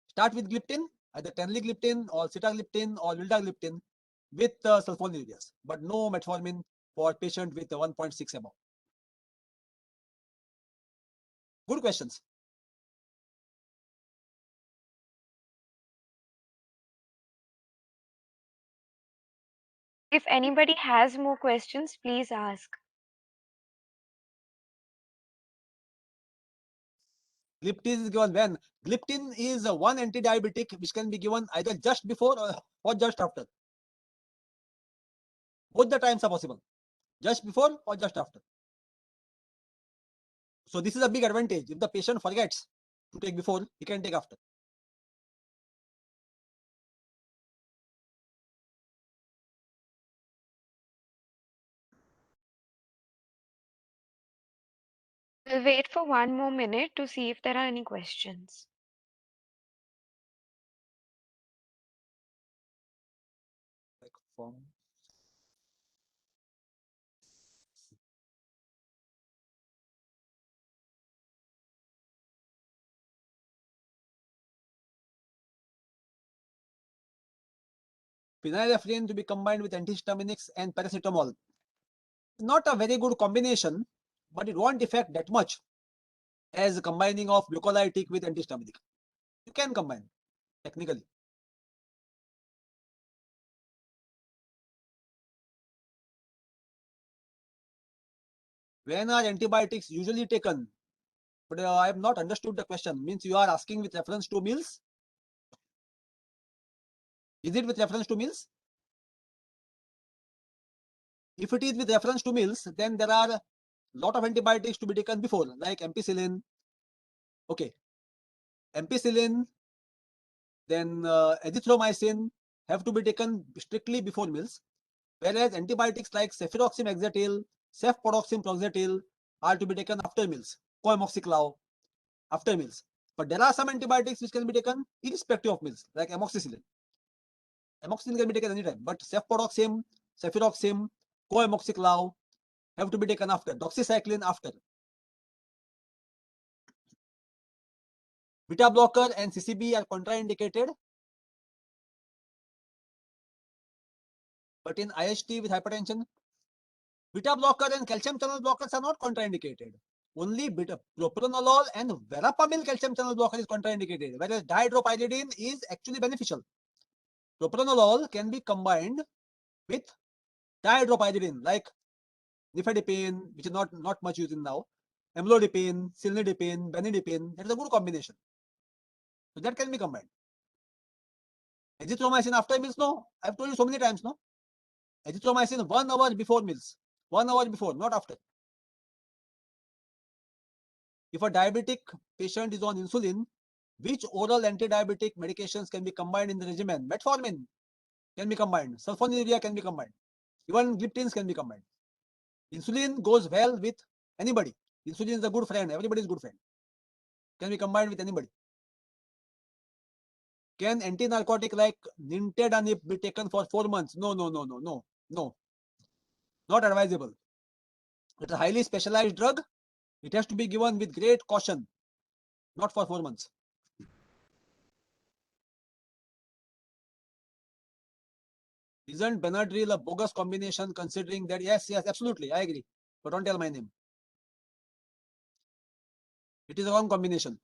Start with gliptin, either teneligliptin or sitagliptin or vildagliptin with sulfonylureas, but no metformin for patient with 1.6 above. Good questions. If anybody has more questions, please ask. Gliptin is given when? Gliptin is one anti-diabetic which can be given either just before or just after. Both the times are possible. Just before or just after. So this is a big advantage. If the patient forgets to take before, he can take after. We'll wait for 1 more minute to see if there are any questions. Phenylephrine to be combined with antihistaminics and paracetamol. Not a very good combination, but it won't affect that much as combining of glucolytic with antihistaminic. You can combine technically. When are antibiotics usually taken? But I have not understood the question. Means you are asking with reference to meals? Is it with reference to meals? If it is with reference to meals, then there are a lot of antibiotics to be taken before, like ampicillin. Okay, ampicillin, then azithromycin have to be taken strictly before meals, whereas antibiotics like cefuroxime-axetil, cefpodoxime-proxetil are to be taken after meals, coamoxiclav after meals. But there are some antibiotics which can be taken irrespective of meals, like amoxicillin. Amoxicillin can be taken anytime, but cefpodoxime, cefuroxime, coamoxiclav have to be taken after, doxycycline after. Beta blocker and CCB are contraindicated, but in IST with hypertension, beta blocker and calcium channel blockers are not contraindicated. Only propranolol and verapamil calcium channel blocker is contraindicated, whereas dihydropyridine is actually beneficial. Propranolol can be combined with dihydropyridine like nifedipine, which is not much used in now, amlodipine, cilnidipine, benidipine. That is a good combination. So that can be combined. Azithromycin after meals, no. I've told you so many times, no. Azithromycin 1 hour before meals, 1 hour before, not after. If a diabetic patient is on insulin, which oral anti-diabetic medications can be combined in the regimen? Metformin can be combined, sulfonylurea can be combined, even gliptins can be combined. Insulin goes well with anybody. Insulin is a good friend, everybody is good friend. Can be combined with anybody. Can anti-narcotic like nintedanib be taken for 4 months? No. Not advisable. It's a highly specialized drug. It has to be given with great caution, not for 4 months. Isn't Benadryl a bogus combination considering that? Yes, absolutely, I agree. But don't tell my name. It is a wrong combination.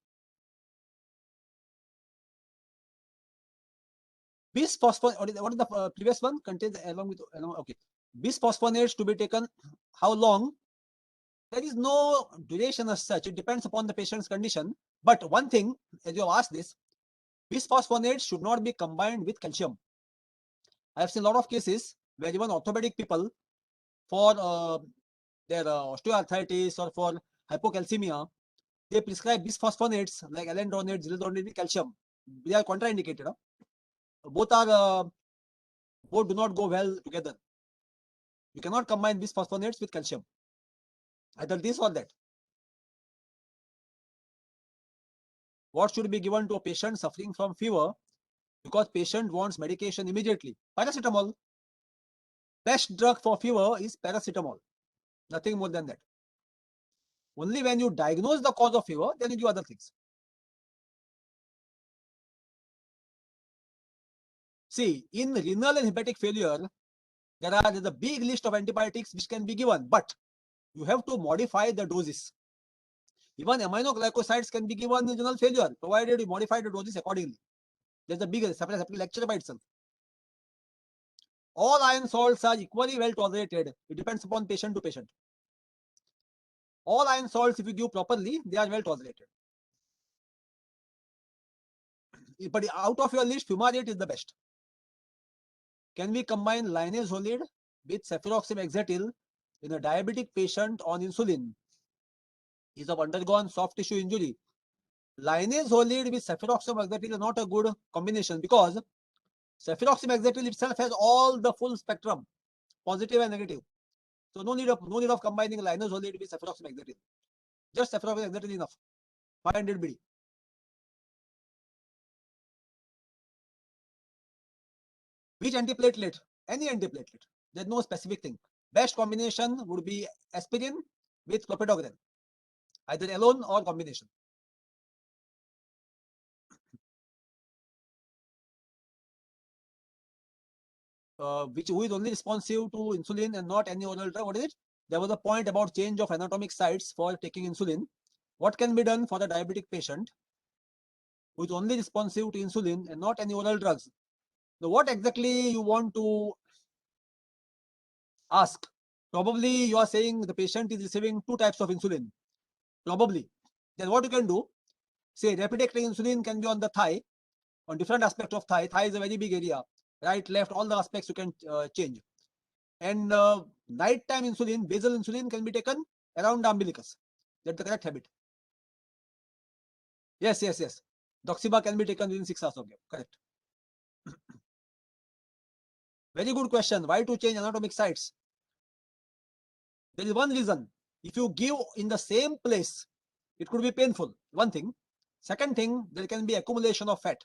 Bisphosphonate, what is the previous one? Contains along with, okay. Bisphosphonates to be taken how long? There is no duration as such. It depends upon the patient's condition. But one thing, as you have asked this, bisphosphonates should not be combined with calcium. I have seen a lot of cases where even orthopedic people, for their osteoarthritis or for hypocalcemia, they prescribe bisphosphonates like alendronate, zilidronate with calcium. They are contraindicated. Both do not go well together. You cannot combine bisphosphonates with calcium. Either this or that. What should be given to a patient suffering from fever because patient wants medication immediately? Paracetamol. Best drug for fever is paracetamol. Nothing more than that. Only when you diagnose the cause of fever, then you do other things. See, in renal and hepatic failure, there's a big list of antibiotics which can be given, but you have to modify the doses. Even aminoglycosides can be given in renal failure, provided you modify the doses accordingly. There's a big separate lecture by itself. All iron salts are equally well tolerated. It depends upon patient to patient. All iron salts, if you give properly, they are well tolerated. But out of your list, fumarate is the best. Can we combine linezolid with cefuroxime in a diabetic patient on insulin? Is have undergone soft tissue injury. Linezolid with cefuroxime is not a good combination because cefuroxime itself has all the full spectrum, positive and negative. So no need of combining linezolid with cefuroxime. Just cefuroxime is enough. 500 BD. Which antiplatelet? Any antiplatelet. There's no specific thing. Best combination would be aspirin with clopidogrel, either alone or combination. Who is only responsive to insulin and not any oral drug? What is it? There was a point about change of anatomic sites for taking insulin. What can be done for the diabetic patient who is only responsive to insulin and not any oral drugs? Now, what exactly you want to ask? Probably you are saying the patient is receiving 2 types of insulin. Probably. Then what you can do? Say rapid acting insulin can be on the thigh, on different aspects of thigh. Thigh is a very big area. Right, left, all the aspects you can change. And nighttime insulin, basal insulin can be taken around the umbilicus. That's the correct habit. Yes. Doxiba can be taken within 6 hours of game. Correct. Very good question. Why to change anatomic sites? There is one reason. If you give in the same place, it could be painful. One thing. Second thing, there can be accumulation of fat.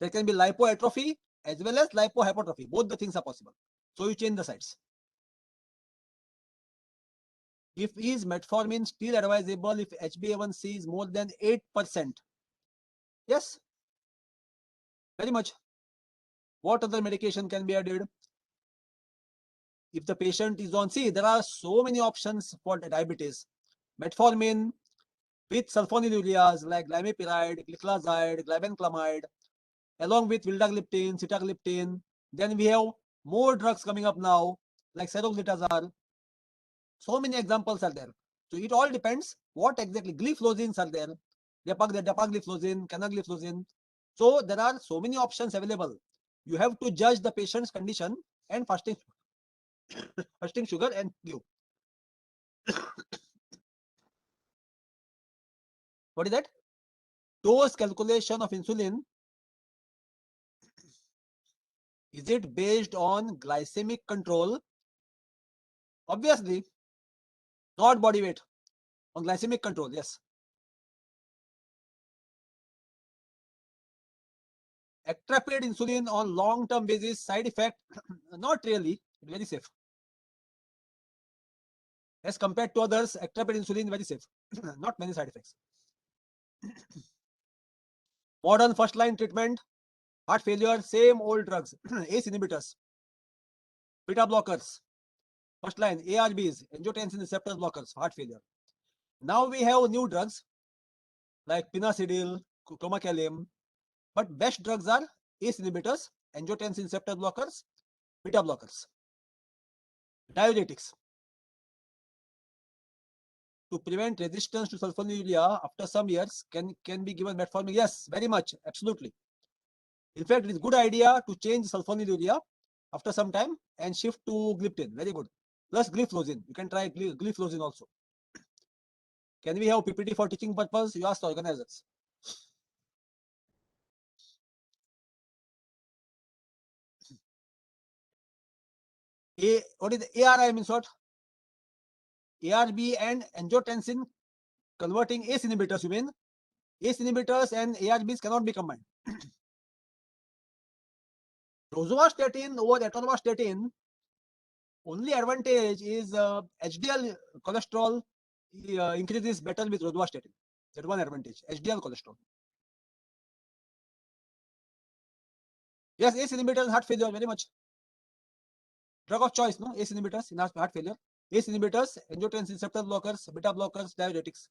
There can be lipoatrophy as well as lipohypertrophy. Both the things are possible. So you change the sites. If is metformin still advisable if HbA1c is more than 8%? Yes, very much. What other medication can be added? If the patient is on, see, there are so many options for diabetes. Metformin with sulfonylureas like glimepiride, gliclazide, glibenclamide, along with vildagliptin, sitagliptin, Then we have more drugs coming up now, like saroglitazar. So many examples are there. So it all depends what exactly gliflozins are there. Dapagliflozin, canagliflozin. So there are so many options available. You have to judge the patient's condition and fasting sugar and give. What is that? Dose calculation of insulin. Is it based on glycemic control? Obviously, not body weight. On glycemic control, yes. Extrapolate insulin on long-term basis, side effect, not really, very safe. As compared to others, extrapolate insulin very safe, not many side effects. Modern first-line treatment, heart failure, same old drugs, ACE inhibitors, beta blockers, first line ARBs, angiotensin receptor blockers, heart failure. Now we have new drugs like pinacidil, clomacalin, but best drugs are ACE inhibitors, angiotensin receptor blockers, beta blockers, diuretics. To prevent resistance to sulfonylurea after some years, can be given metformin? Yes, very much, absolutely. In fact, it is good idea to change sulfonylurea after some time and shift to gliptin. Very good. Plus gliflozin. You can try gliflozin also. Can we have PPT for teaching purpose? You ask the organizers. What is the ARI means what? ARB and angiotensin converting ACE inhibitors, you mean? ACE inhibitors and ARBs cannot be combined. Rosuvastatin over atorvastatin, only advantage is HDL cholesterol increases better with rosuvastatin. That one advantage, HDL cholesterol. Yes, ACE inhibitors, heart failure, very much. Drug of choice, no? ACE inhibitors in heart failure. ACE inhibitors, angiotensin receptor blockers, beta blockers, diuretics.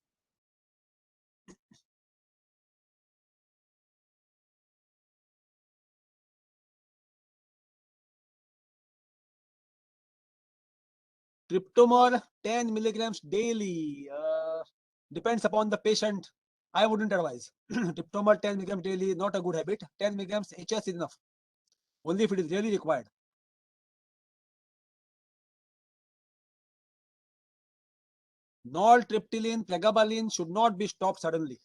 Triptomor 10 milligrams daily. Depends upon the patient. I wouldn't advise. Triptomor 10 milligrams daily, not a good habit. 10 milligrams HS is enough. Only if it is really required. Nortriptyline, pregabalin should not be stopped suddenly.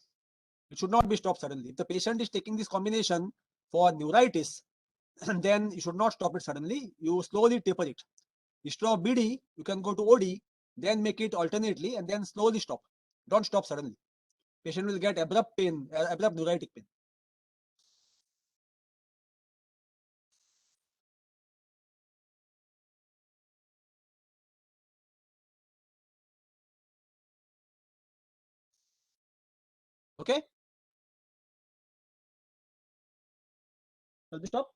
It should not be stopped suddenly. If the patient is taking this combination for neuritis, then you should not stop it suddenly. You slowly taper it. Instead of BD, you can go to OD, then make it alternately, and then slowly stop. Don't stop suddenly. Patient will get abrupt pain, abrupt neuritic pain. Okay? Shall we stop?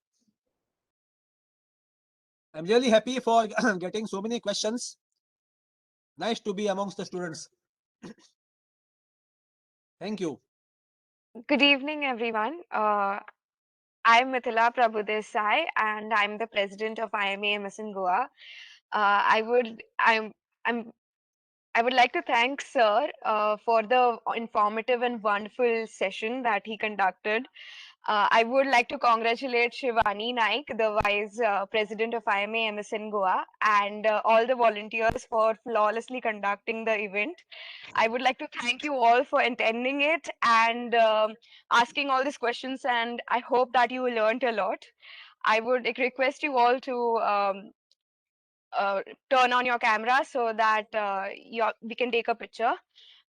I'm really happy for getting so many questions. Nice to be amongst the students. Thank you. Good evening, everyone. I'm Mithila Prabhudesai, and I'm the president of IMAMS in Goa. I would I'm I would like to thank Sir for the informative and wonderful session that he conducted. I would like to congratulate Shivani Naik, the Vice President of IMA MSN Goa, and all the volunteers for flawlessly conducting the event. I would like to thank you all for attending it and asking all these questions, and I hope that you learned a lot. I would request you all to uh, turn on your camera so that we can take a picture.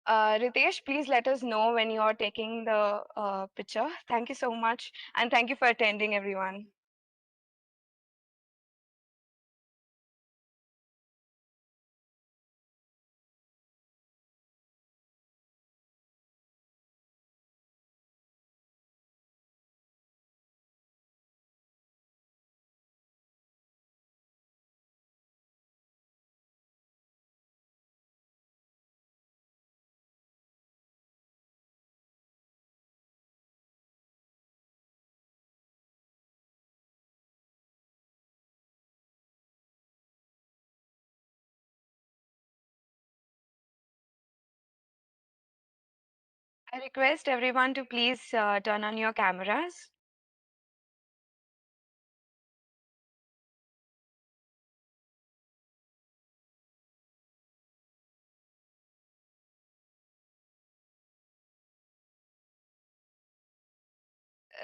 Ritesh, please let us know when you are taking the picture. Thank you so much, and thank you for attending, everyone. I request everyone to please turn on your cameras.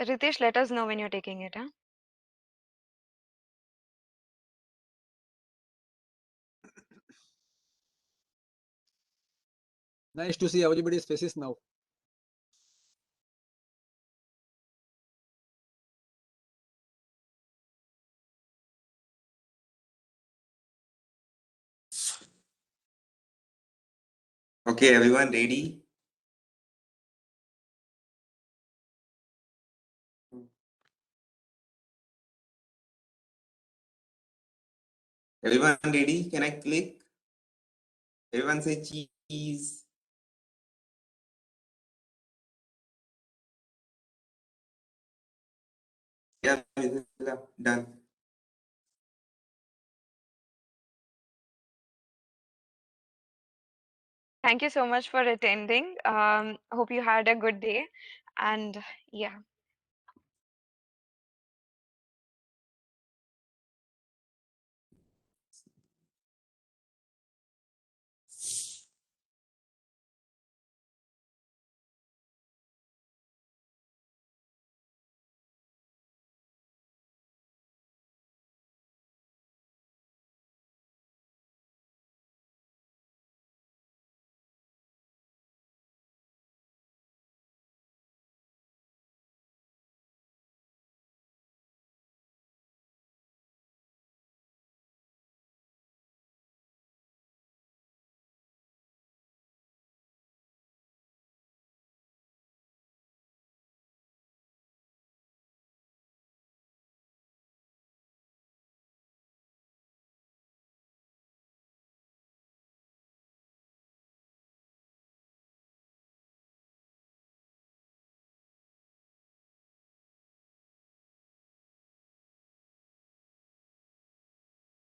Ritesh, let us know when you're taking it. Huh? Nice to see everybody's faces now. Okay, everyone ready? Everyone ready? Can I click? Everyone say cheese. Yeah, done. Thank you so much for attending. Hope you had a good day. And yeah.